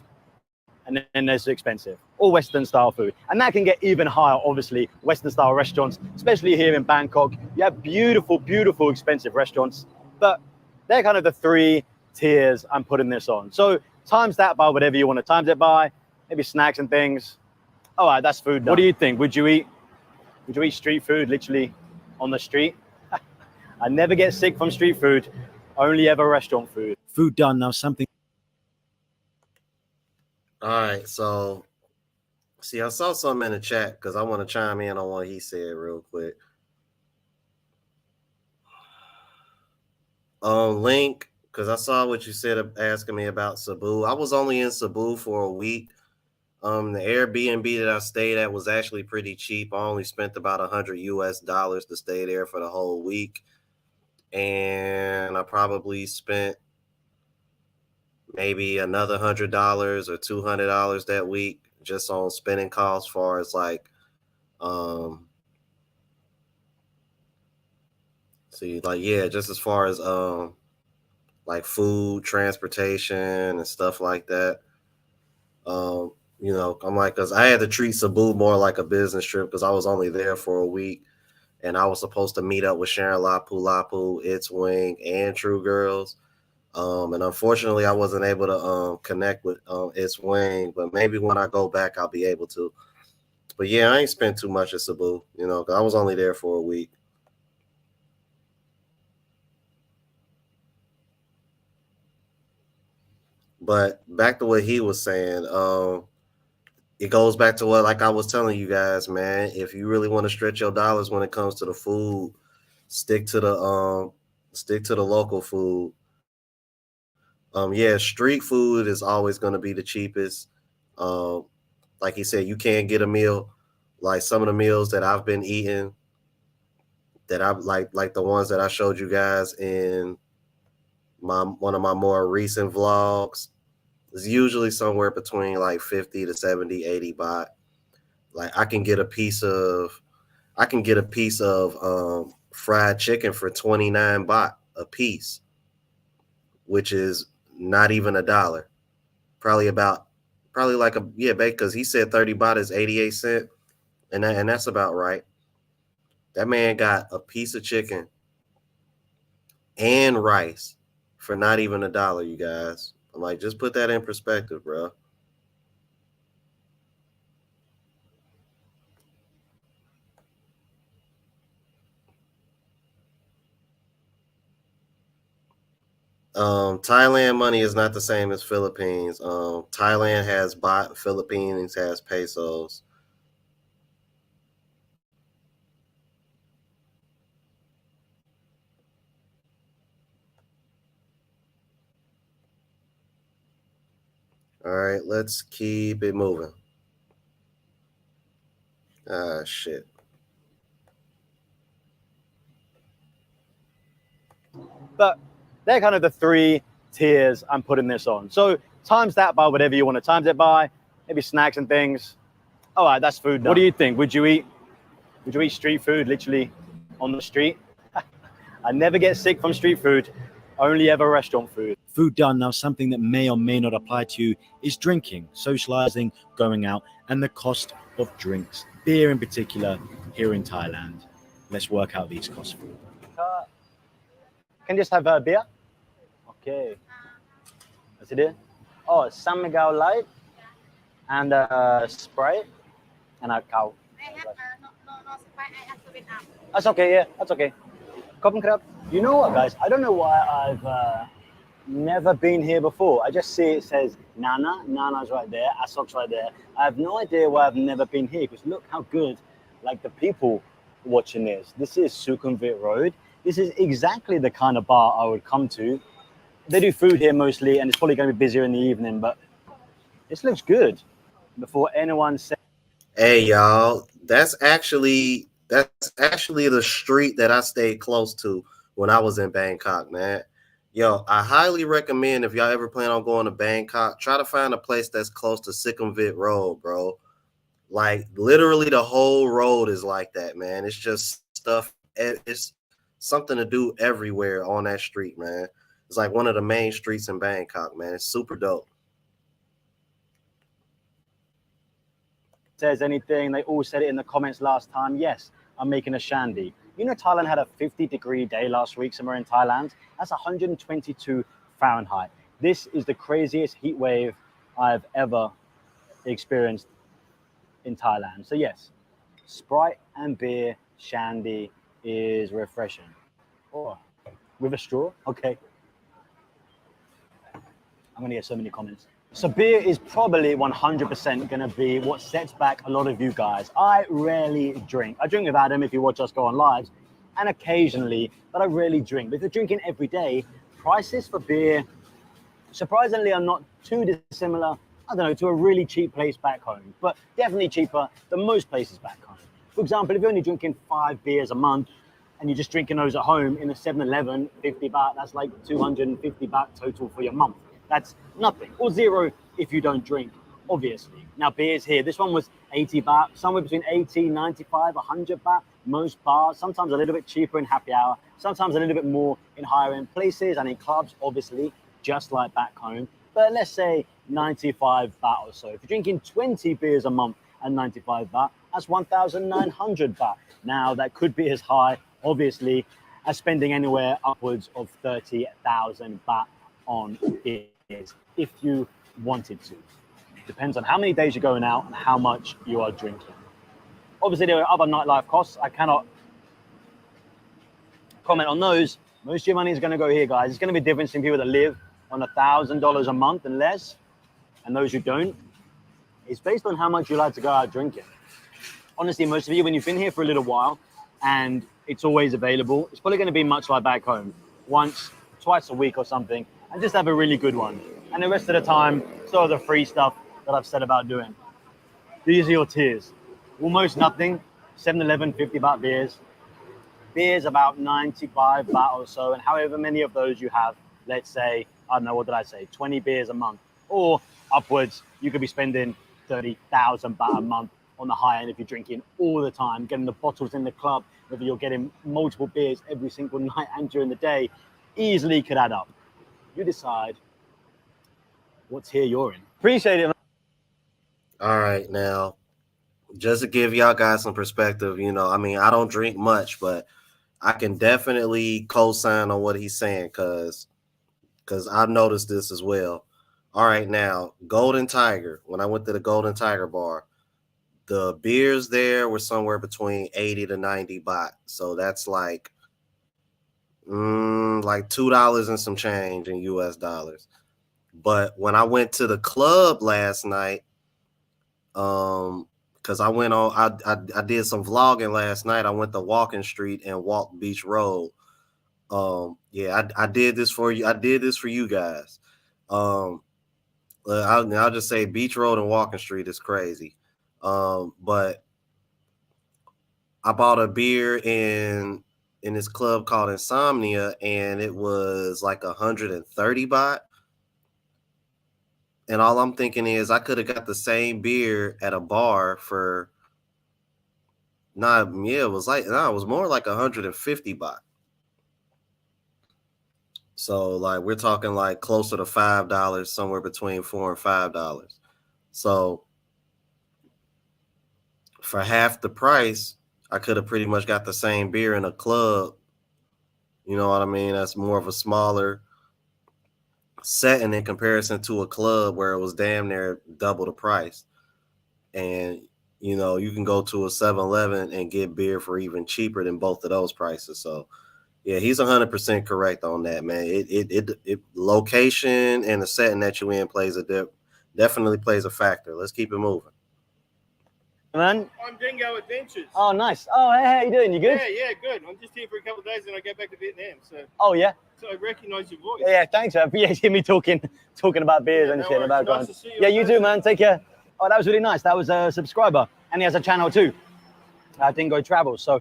Speaker 7: and then there's expensive, or Western style food. And that can get even higher, obviously, Western style restaurants, especially here in Bangkok. You have beautiful, beautiful, expensive restaurants, but they're kind of the 3 tiers I'm putting this on. So times that by whatever you want to times it by, maybe snacks and things. All right, that's food done. What do you think? Would you eat street food literally on the street? I never get sick from street food, only ever restaurant food.
Speaker 8: Food done. Now something.
Speaker 1: All right, so see, I saw something in the chat because I want to chime in on what he said real quick. Link, because I saw what you said asking me about Cebu. I was only in Cebu for a week. The Airbnb that I stayed at was actually pretty cheap. I only spent about $100 to stay there for the whole week, and I probably spent maybe another $100 or $200 that week just on spending costs, far as like, just as far as like food, transportation, and stuff like that. I'm like, because I had to treat Cebu more like a business trip because I was only there for a week, and I was supposed to meet up with Sharon Lapu Lapu, It's Wing, and True Girls. And unfortunately, I wasn't able to connect with It's Wing, but maybe when I go back, I'll be able to. But yeah, I ain't spent too much at Cebu, because I was only there for a week. But back to what he was saying, it goes back to what, like I was telling you guys, man. If you really want to stretch your dollars when it comes to the food, stick to the local food. Street food is always going to be the cheapest. Like he said, you can't get a meal like some of the meals that I've been eating that I've like the ones that I showed you guys in one of my more recent vlogs. It's usually somewhere between like 50 to 70, 80 baht. Like I can get a piece of fried chicken for 29 baht a piece, which is not even $1. Because he said 30 baht is 88 cents, and that's about right. That man got a piece of chicken and rice for not even $1, you guys. I'm like, just put that in perspective, bro. Thailand money is not the same as Philippines. Thailand has baht, Philippines has pesos. All right, let's keep it moving. Ah, shit.
Speaker 7: But they're kind of the 3 tiers I'm putting this on. So times that by whatever you want to times it by, maybe snacks and things. All right, that's food done. What do you think? Would you eat street food literally on the street? I never get sick from street food, Only ever restaurant food.
Speaker 8: Food done. Now, something that may or may not apply to you is drinking, socializing, going out, and the cost of drinks, beer in particular, here in Thailand. Let's work out these costs for you.
Speaker 7: Can just have a beer? Okay. What's it in? Oh, San Miguel Light and Sprite and a cow.
Speaker 9: I have no spy. I have 7 up.
Speaker 7: That's okay, yeah, that's okay. Cotton crab. You know what, guys? I don't know why I've never been here before. I just see it says Nana. Nana's right there. Asok's right there. I have no idea why I've never been here because look how good, like the people watching this. This is Sukhumvit Road. This is exactly the kind of bar I would come to. They do food here mostly, and it's probably going to be busier in the evening, but this looks good. Before anyone says,
Speaker 1: Hey y'all, that's actually the street that I stayed close to when I was in Bangkok, man. Yo, I highly recommend if y'all ever plan on going to Bangkok, try to find a place that's close to Sukhumvit Road, bro. Like literally the whole road is like that, man. It's just stuff. It's something to do everywhere on that street, man. It's like one of the main streets in Bangkok, man. It's super dope.
Speaker 7: anything, they all said it in the comments last time. Yes, I'm making a shandy. You know, Thailand had a 50-degree day last week somewhere in Thailand. That's 122 Fahrenheit. This is the craziest heat wave I've ever experienced in Thailand. So yes, Sprite and beer shandy is refreshing. Oh, with a straw? Okay. I'm gonna get so many comments. So beer is probably 100% gonna be what sets back a lot of you guys. I rarely drink. I drink with Adam if you watch us go on lives, and occasionally, but I rarely drink. But if you're drinking every day, prices for beer, surprisingly, are not too dissimilar, I don't know, to a really cheap place back home, but definitely cheaper than most places back home. For example, if you're only drinking 5 beers a month and you're just drinking those at home in a 7-Eleven, 50 baht, that's like 250 baht total for your month. That's nothing, or zero if you don't drink, obviously. Now beers here, this one was 80 baht, somewhere between 80, 95, 100 baht. Most bars, sometimes a little bit cheaper in happy hour, sometimes a little bit more in higher end places and in clubs, obviously, just like back home. But let's say 95 baht or so. If you're drinking 20 beers a month and 95 baht, that's 1,900 baht. Now that could be as high, obviously, as spending anywhere upwards of 30,000 baht on beers if you wanted to. Depends on how many days you're going out and how much you are drinking. Obviously, there are other nightlife costs. I cannot comment on those. Most of your money is going to go here, guys. It's going to be different between people that live on $1,000 a month and less, and those who don't. It's based on how much you like to go out drinking. Honestly, most of you, when you've been here for a little while and it's always available, it's probably going to be much like back home, once, twice a week or something, and just have a really good one. And the rest of the time, sort of the free stuff that I've said about doing. These are your tiers. Almost nothing, 7-Eleven, 50 baht beers. Beers about 95 baht or so, and however many of those you have, let's say, I don't know, what did I say, 20 beers a month, or upwards, you could be spending 30,000 baht a month on the high end if you're drinking all the time, getting the bottles in the club, whether you're getting multiple beers every single night and during the day, easily could add up. You decide what tier you're in. Appreciate it.
Speaker 1: All right, now, just to give y'all guys some perspective, you know, I mean, I don't drink much, but I can definitely co-sign on what he's saying because I've noticed this as well. All right, now, Golden Tiger, when I went to the Golden Tiger bar, the beers there were somewhere between 80 to 90 baht. So that's like $2 and some change in US dollars. But when I went to the club last night, because I went on, I did some vlogging last night. I went to Walking Street and walked Beach Road. Yeah, I did this for you. I did this for you guys. I'll just say Beach Road and Walking Street is crazy. But I bought a beer in this club called Insomnia, and it was like 130 baht. And all I'm thinking is I could have got the same beer at a bar for it was more like 150 baht. So like we're talking like closer to $5, somewhere between $4 and $5. So for half the price, I could have pretty much got the same beer in a club. You know what I mean? That's more of a smaller setting in comparison to a club where it was damn near double the price. And you know, you can go to a 7-Eleven and get beer for even cheaper than both of those prices. So yeah, he's 100% correct on that, man. It location and the setting that you in definitely plays a factor. Let's keep it moving.
Speaker 7: Man.
Speaker 10: I'm Dingo Adventures.
Speaker 7: Oh, nice. Oh, hey, how you doing? You good?
Speaker 10: Yeah, good. I'm just here for a couple of days and I go back to Vietnam.
Speaker 7: Oh, yeah.
Speaker 10: So I recognise your voice.
Speaker 7: Yeah, thanks. Yeah, you hear me talking about beers and shit. About nice to see you. Yeah, you too, man. Take care. Oh, that was really nice. That was a subscriber, and he has a channel too. Dingo Travels. So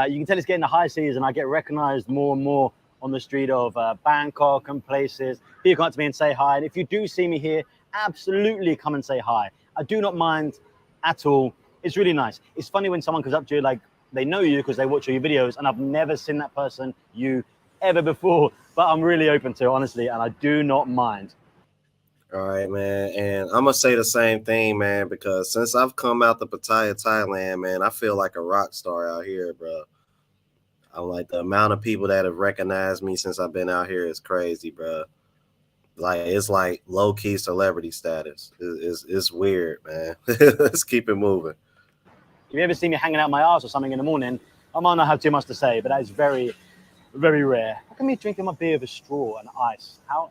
Speaker 7: you can tell it's getting the high season. I get recognised more and more on the street of Bangkok and places. People come up to me and say hi. And if you do see me here, absolutely come and say hi. I do not mind at all. It's really nice. It's funny when someone comes up to you, like they know you because they watch all your videos, and I've never seen that person, you, ever before, but I'm really open to it, honestly, and I do not mind.
Speaker 1: All right, man. And I'm going to say the same thing, man, because since I've come out to Pattaya, Thailand, man, I feel like a rock star out here, bro. I'm like, the amount of people that have recognized me since I've been out here is crazy, bro. Like, it's like low-key celebrity status. It's weird, man. Let's keep it moving.
Speaker 7: If you ever see me hanging out my arse or something in the morning, I might not have too much to say, but that is very, very rare. How come me drinking my beer with a straw and ice? How?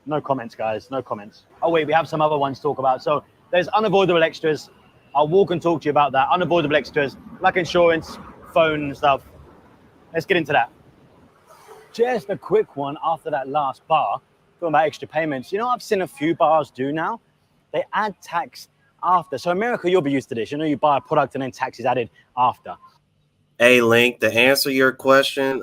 Speaker 7: No comments, guys. No comments. Oh, wait, we have some other ones to talk about. So there's unavoidable extras. I'll walk and talk to you about that. Unavoidable extras, like insurance, phone and stuff. Let's get into that. Just a quick one after that last bar, talking about extra payments. You know, I've seen a few bars do now. They add tax after. So America, you'll be used to this. You know, you buy a product and then tax is added after.
Speaker 1: Hey, Link, to answer your question,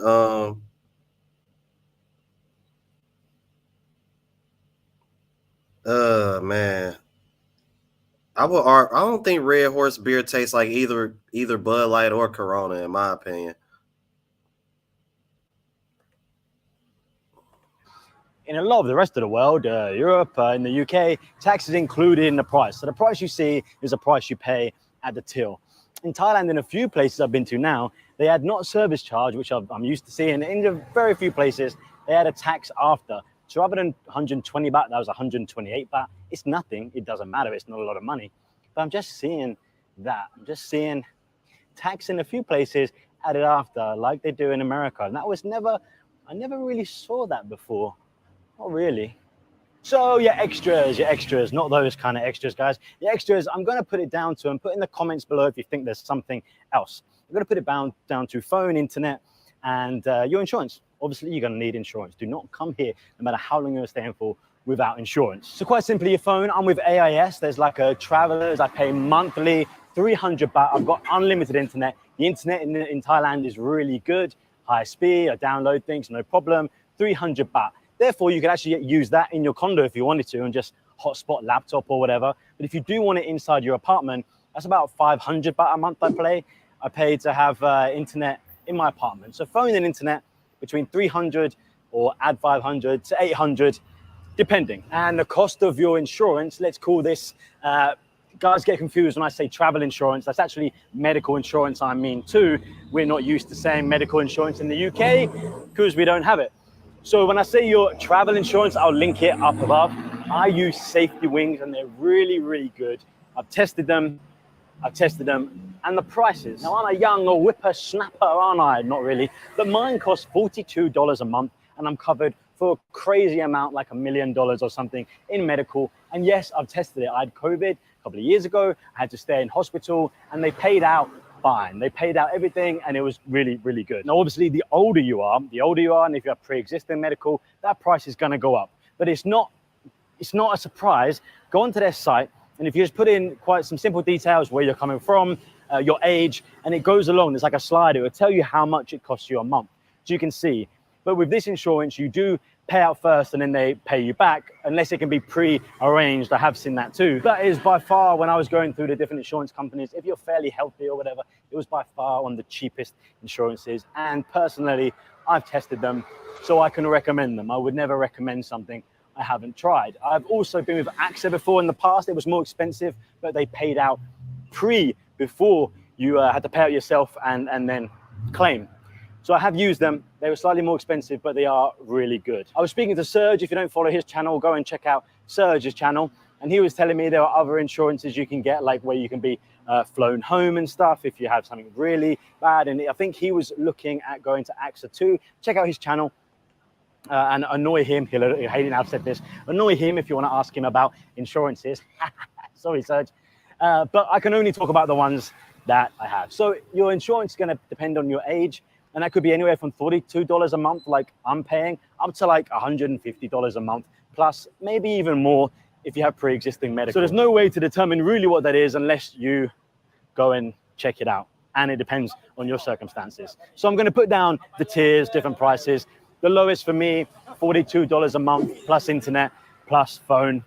Speaker 1: man, I don't think Red Horse beer tastes like either Bud Light or Corona, in my opinion.
Speaker 7: In a lot of the rest of the world, Europe, in the UK, tax is included in the price. So the price you see is the price you pay at the till. In Thailand, in a few places I've been to now, they add not service charge, which I'm used to seeing. In very few places, they add a tax after. So rather than 120 baht, that was 128 baht. It's nothing. It doesn't matter. It's not a lot of money. But I'm just seeing that. I'm just seeing tax in a few places added after, like they do in America. And that was I never really saw that before. Not really. So your extras, not those kind of extras, guys. Your extras, I'm going to put it down to, and put in the comments below if you think there's something else. I'm going to put it down to phone, internet, and your insurance. Obviously, you're going to need insurance. Do not come here, no matter how long you're staying for, without insurance. So quite simply, your phone, I'm with AIS. There's like a Travelers. I pay monthly, 300 baht. I've got unlimited internet. The internet in Thailand is really good. High speed, I download things, no problem. 300 baht. Therefore, you can actually use that in your condo if you wanted to and just hotspot laptop or whatever. But if you do want it inside your apartment, that's about 500 baht a month I pay to have internet in my apartment. So phone and internet between 300 or add 500 to 800, depending. And the cost of your insurance, let's call this, guys get confused when I say travel insurance. That's actually medical insurance I mean too. We're not used to saying medical insurance in the UK because we don't have it. So when I say your travel insurance, I'll link it up above. I use Safety Wings and they're really, really good. I've tested them and the prices. Now, I'm a young or whippersnapper, aren't I? Not really. But mine costs $42 a month and I'm covered for a crazy amount, like $1 million or something in medical. And yes, I've tested it. I had COVID a couple of years ago. I had to stay in hospital and they paid out fine. They paid out everything and it was really, really good. Now, obviously, the older you are, and if you have pre-existing medical, that price is going to go up. But it's not a surprise. Go onto their site, and if you just put in quite some simple details, where you're coming from, your age, and it goes along. There's like a slider. It will tell you how much it costs you a month. So you can see. But with this insurance, you do pay out first and then they pay you back, unless it can be pre-arranged. I have seen that too. That is by far, when I was going through the different insurance companies, if you're fairly healthy or whatever, it was by far one of the cheapest insurances. And personally, I've tested them, so I can recommend them. I would never recommend something I haven't tried. I've also been with AXA before in the past. It was more expensive, but they paid out before you had to pay out yourself and then claim. So I have used them. They were slightly more expensive, but they are really good. I was speaking to Serge. If you don't follow his channel, go and check out Serge's channel. And he was telling me there are other insurances you can get, like where you can be flown home and stuff if you have something really bad. And I think he was looking at going to AXA too. Check out his channel and annoy him. He'll hate it now I've said this. Annoy him if you want to ask him about insurances. Sorry, Serge. But I can only talk about the ones that I have. So your insurance is going to depend on your age. And that could be anywhere from $42 a month, like I'm paying, up to like $150 a month, plus maybe even more if you have pre-existing medical. So there's no way to determine really what that is unless you go and check it out. And it depends on your circumstances. So I'm going to put down the tiers, different prices. The lowest for me, $42 a month, plus internet, plus phone.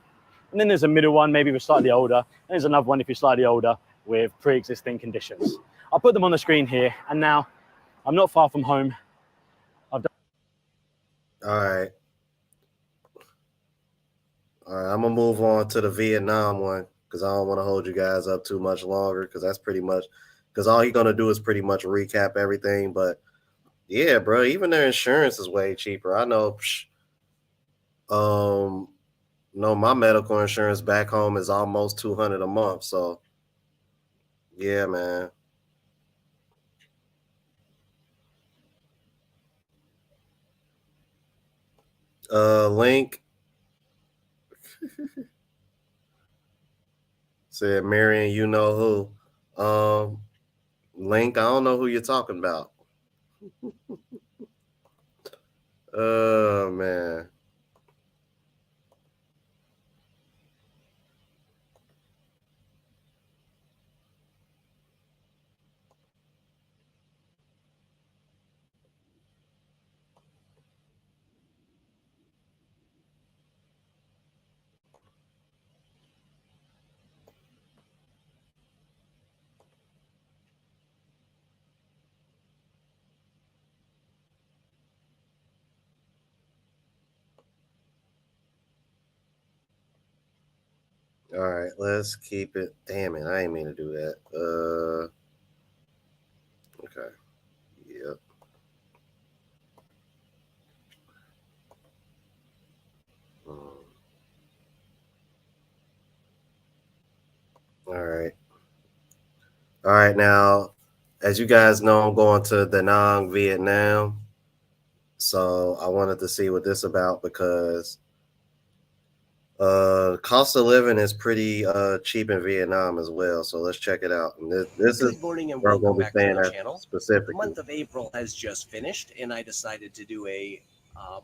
Speaker 7: And then there's a middle one, maybe if you're slightly older. And there's another one if you're slightly older with pre-existing conditions. I'll put them on the screen here. And now I'm not far from home.
Speaker 1: All right. I'm gonna move on to the Vietnam one because I don't want to hold you guys up too much longer because that's pretty much because all he's gonna do is pretty much recap everything. But yeah, bro, even their insurance is way cheaper. I know. No, my medical insurance back home is almost $200 a month. So yeah, man. Link said, Marion, you know who. Link, I don't know who you're talking about. Oh, man. All right, let's keep it. Damn it, I ain't mean to do that. Okay. Yep. All right. All right, now, as you guys know, I'm going to Da Nang, Vietnam. So I wanted to see what this about because cost of living is pretty cheap in Vietnam as well. So let's check it out. And this is
Speaker 11: Good morning and
Speaker 1: where I'm
Speaker 11: welcome
Speaker 1: gonna be
Speaker 11: back to
Speaker 1: saying
Speaker 11: the
Speaker 1: that
Speaker 11: channel. The
Speaker 1: specifically.
Speaker 11: month of April has just finished and I decided to do a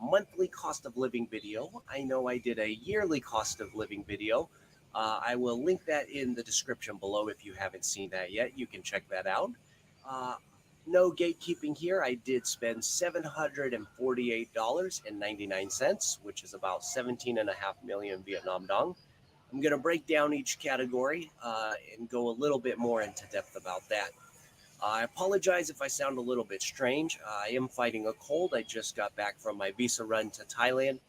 Speaker 11: monthly cost of living video. I know I did a yearly cost of living video. I will link that in the description below if you haven't seen that yet. You can check that out. No gatekeeping here. I did spend $748.99, which is about 17.5 million Vietnam dong. I'm going to break down each category and go a little bit more into depth about that. I apologize if I sound a little bit strange. I am fighting a cold. I just got back from my visa run to Thailand,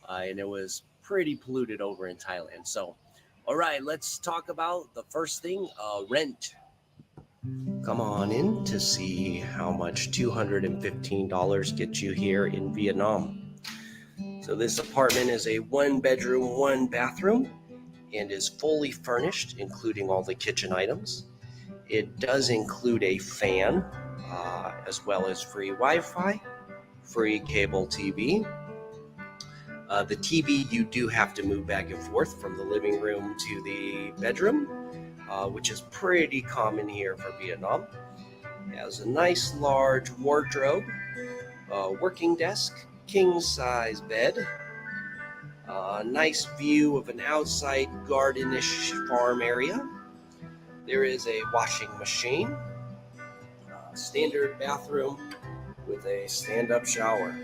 Speaker 11: and it was pretty polluted over in Thailand. So, all right, let's talk about the first thing, rent. Come on in to see how much $215 gets you here in Vietnam. So this apartment is a 1-bedroom, 1-bathroom and is fully furnished, including all the kitchen items. It does include a fan, as well as free Wi-Fi, free cable TV. The TV, you do have to move back and forth from the living room to the bedroom, which is pretty common here for Vietnam. It has a nice large wardrobe, working desk, king-size bed, a nice view of an outside gardenish farm area. There is a washing machine, standard bathroom with a stand-up shower.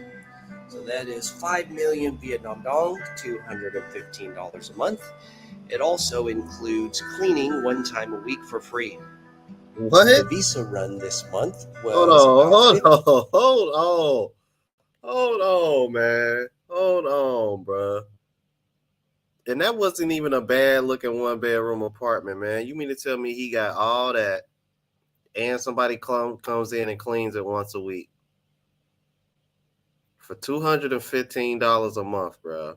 Speaker 11: So that is 5 million Vietnam dong, $215 a month. It also includes cleaning 1 time a week for free.
Speaker 1: What?
Speaker 11: The visa run this month was
Speaker 1: Hold on. Hold on, man. Hold on, bro. And that wasn't even a bad looking 1-bedroom apartment, man. You mean to tell me he got all that and somebody comes in and cleans it once a week for $215 a month, bro?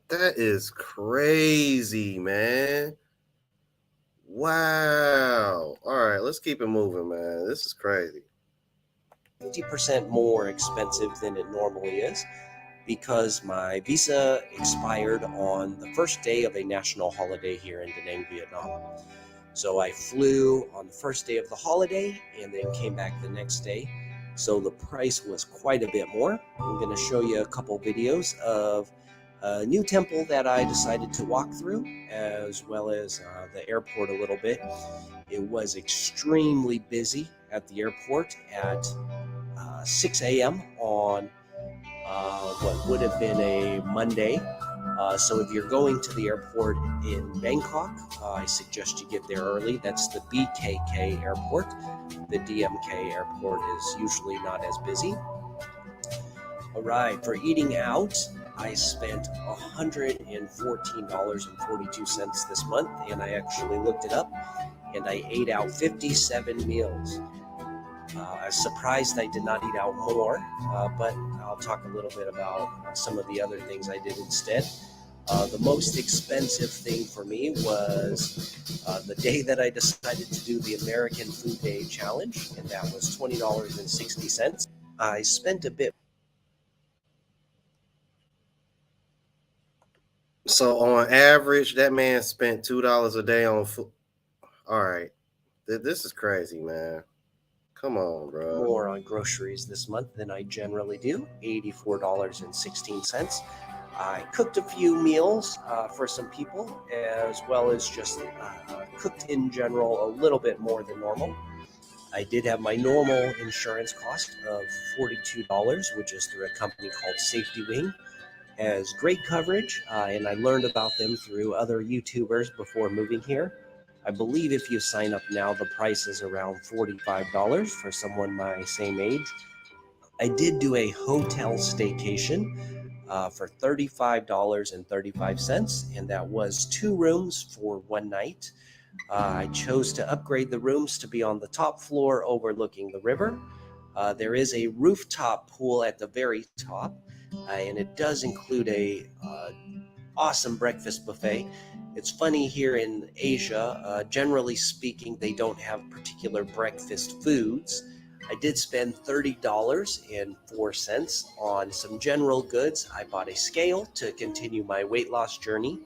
Speaker 1: That is crazy, man. Wow. All right, let's keep it moving, man. This is crazy.
Speaker 11: 50% more expensive than it normally is because my visa expired on the first day of a national holiday here in Da Nang, Vietnam. So I flew on the first day of the holiday and then came back the next day. So the price was quite a bit more. I'm going to show you a couple videos of a new temple that I decided to walk through, as well as the airport a little bit. It was extremely busy at the airport at 6 a.m. on what would have been a Monday. So if you're going to the airport in Bangkok, I suggest you get there early. That's the BKK airport. The DMK airport is usually not as busy. All right, for eating out, I spent $114.42 this month, and I actually looked it up, and I ate out 57 meals. I was surprised I did not eat out more, but I'll talk a little bit about some of the other things I did instead. The most expensive thing for me was the day that I decided to do the American Food Day Challenge, and that was $20.60. I spent a bit.
Speaker 1: So on average, that man spent $2 a day on food. All right, this is crazy, man. Come on, bro.
Speaker 11: More on groceries this month than I generally do, $84.16. I cooked a few meals for some people, as well as just cooked in general a little bit more than normal. I did have my normal insurance cost of $42, which is through a company called Safety Wing. Has great coverage, and I learned about them through other YouTubers before moving here. I believe if you sign up now, the price is around $45 for someone my same age. I did do a hotel staycation for $35.35, and that was 2 rooms for 1 night. I chose to upgrade the rooms to be on the top floor overlooking the river. There is a rooftop pool at the very top, and it does include a awesome breakfast buffet. It's funny, here in Asia, generally speaking, they don't have particular breakfast foods. I did spend $30.04 on some general goods. I bought a scale to continue my weight loss journey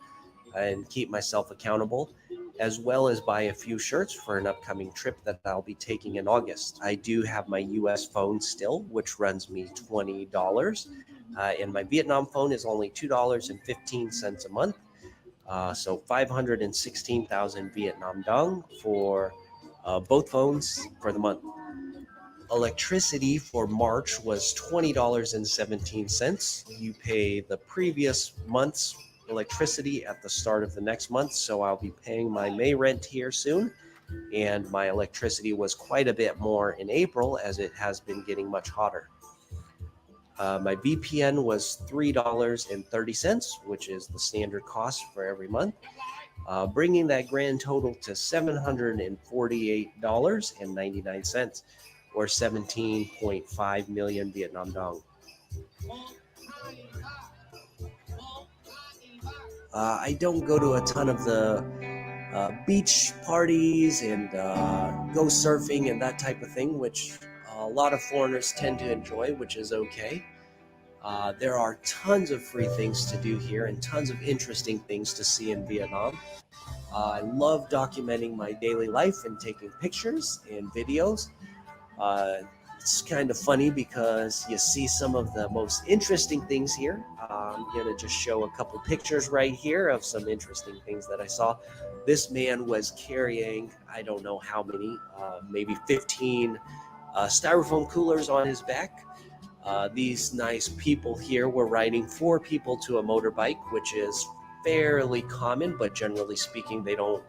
Speaker 11: and keep myself accountable, as well as buy a few shirts for an upcoming trip that I'll be taking in August. I do have my US phone still, which runs me $20. And my Vietnam phone is only $2.15 a month. So 516,000 Vietnam dong for both phones for the month. Electricity for March was $20.17. You pay the previous month's electricity at the start of the next month, so I'll be paying my May rent here soon. And my electricity was quite a bit more in April, as it has been getting much hotter. My VPN was $3.30, which is the standard cost for every month, bringing that grand total to $748.99, or 17.5 million Vietnam dong. I don't go to a ton of the beach parties and go surfing and that type of thing, which a lot of foreigners tend to enjoy, which is okay. There are tons of free things to do here and tons of interesting things to see in Vietnam. I love documenting my daily life and taking pictures and videos. It's kind of funny because you see some of the most interesting things here. I'm going to just show a couple pictures right here of some interesting things that I saw. This man was carrying, I don't know how many, maybe 15 styrofoam coolers on his back. These nice people here were riding 4 people to a motorbike, which is fairly common, but generally speaking, they don't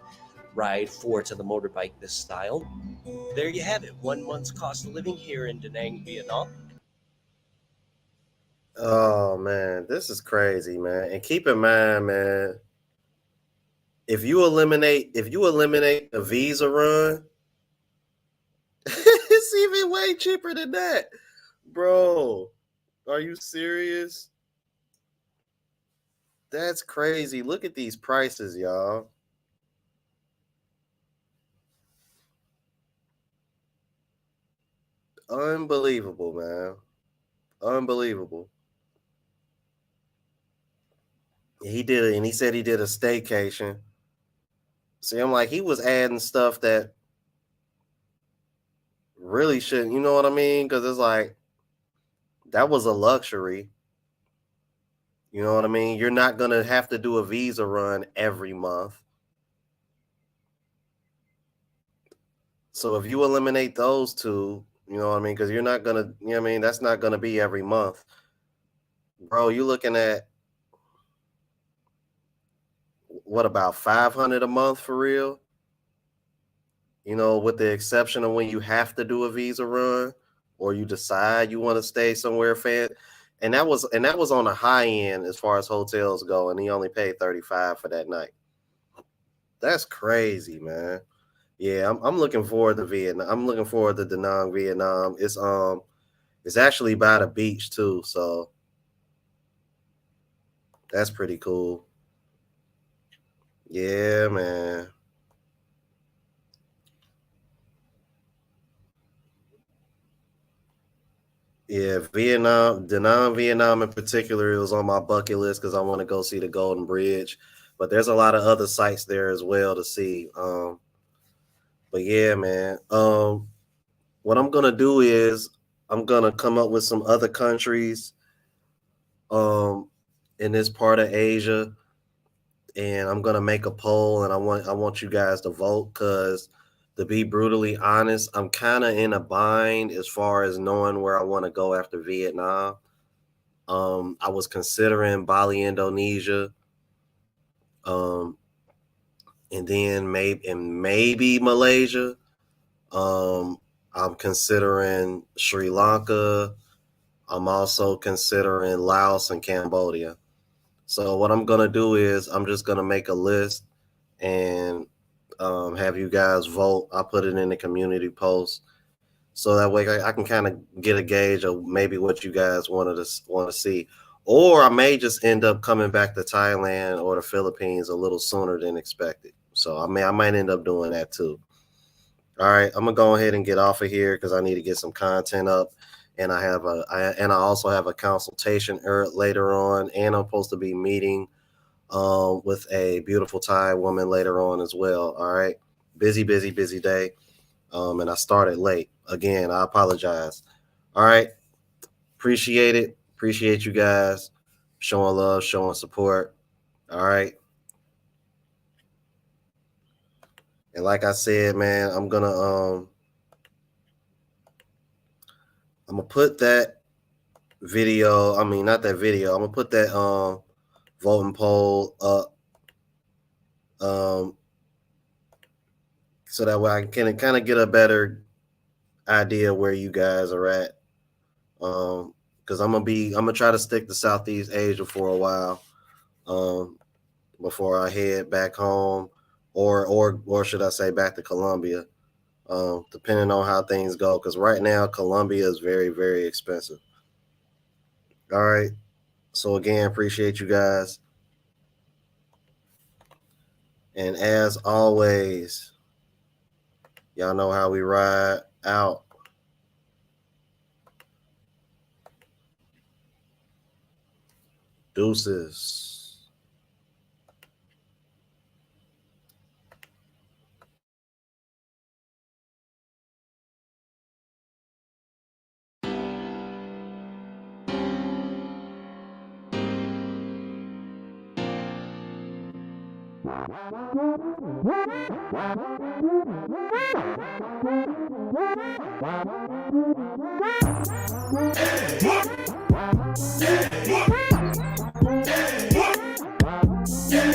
Speaker 11: ride four to the motorbike this style. There you have it, 1 month's cost of living here in Da Nang, Vietnam.
Speaker 1: Oh man, this is crazy, man. And keep in mind, man, if you eliminate a visa run, it's even way cheaper than that. Bro, are you serious? That's crazy. Look at these prices, y'all. Unbelievable, man. Unbelievable. He did it, and he said he did a staycation. See, I'm like, he was adding stuff that really shouldn't, you know what I mean? Because it's like, that was a luxury. You know what I mean? You're not going to have to do a visa run every month. So if you eliminate those two, you know what I mean? Because you're not going to, you know what I mean? That's not going to be every month. Bro, you're looking at, what, about 500 a month for real? You know, with the exception of when you have to do a visa run or you decide you want to stay somewhere fancy. And that was on the high end as far as hotels go, and he only paid $35 for that night. That's crazy, man. Yeah, I'm looking forward to Vietnam. I'm looking forward to Da Nang, Vietnam. It's actually by the beach too, so that's pretty cool. Yeah, man. Yeah, Vietnam, Da Nang, Vietnam in particular, it was on my bucket list because I want to go see the Golden Bridge. But there's a lot of other sites there as well to see. But yeah, man. What I'm gonna do is I'm gonna come up with some other countries in this part of Asia, and I'm gonna make a poll, and I want you guys to vote because, to be brutally honest, I'm kind of in a bind as far as knowing where I want to go after Vietnam. I was considering Bali, Indonesia, and then maybe Malaysia. I'm considering Sri Lanka. I'm also considering Laos and Cambodia. So what I'm gonna do is I'm just gonna make a list and have you guys vote. I'll put it in the community post, so that way I can kind of get a gauge of maybe what you guys want to see. Or I may just end up coming back to Thailand or the Philippines a little sooner than expected. So I might end up doing that too. All right, I'm gonna go ahead and get off of here because I need to get some content up, and I also have a consultation later on, and I'm supposed to be meeting with a beautiful Thai woman later on as well. All right, busy day, and I started late again. I apologize. All right, appreciate it. Appreciate you guys showing love, showing support. All right. And like I said, man, I'm gonna put that video. I mean, not that video. I'm gonna put that voting poll up, so that way I can kind of get a better idea where you guys are at. Because I'm gonna try to stick to Southeast Asia for a while, before I head back home, or should I say back to Colombia, depending on how things go. Because right now Colombia is very, very expensive. All right. So again, appreciate you guys. And as always, y'all know how we ride out. Deuces.
Speaker 12: Yeah.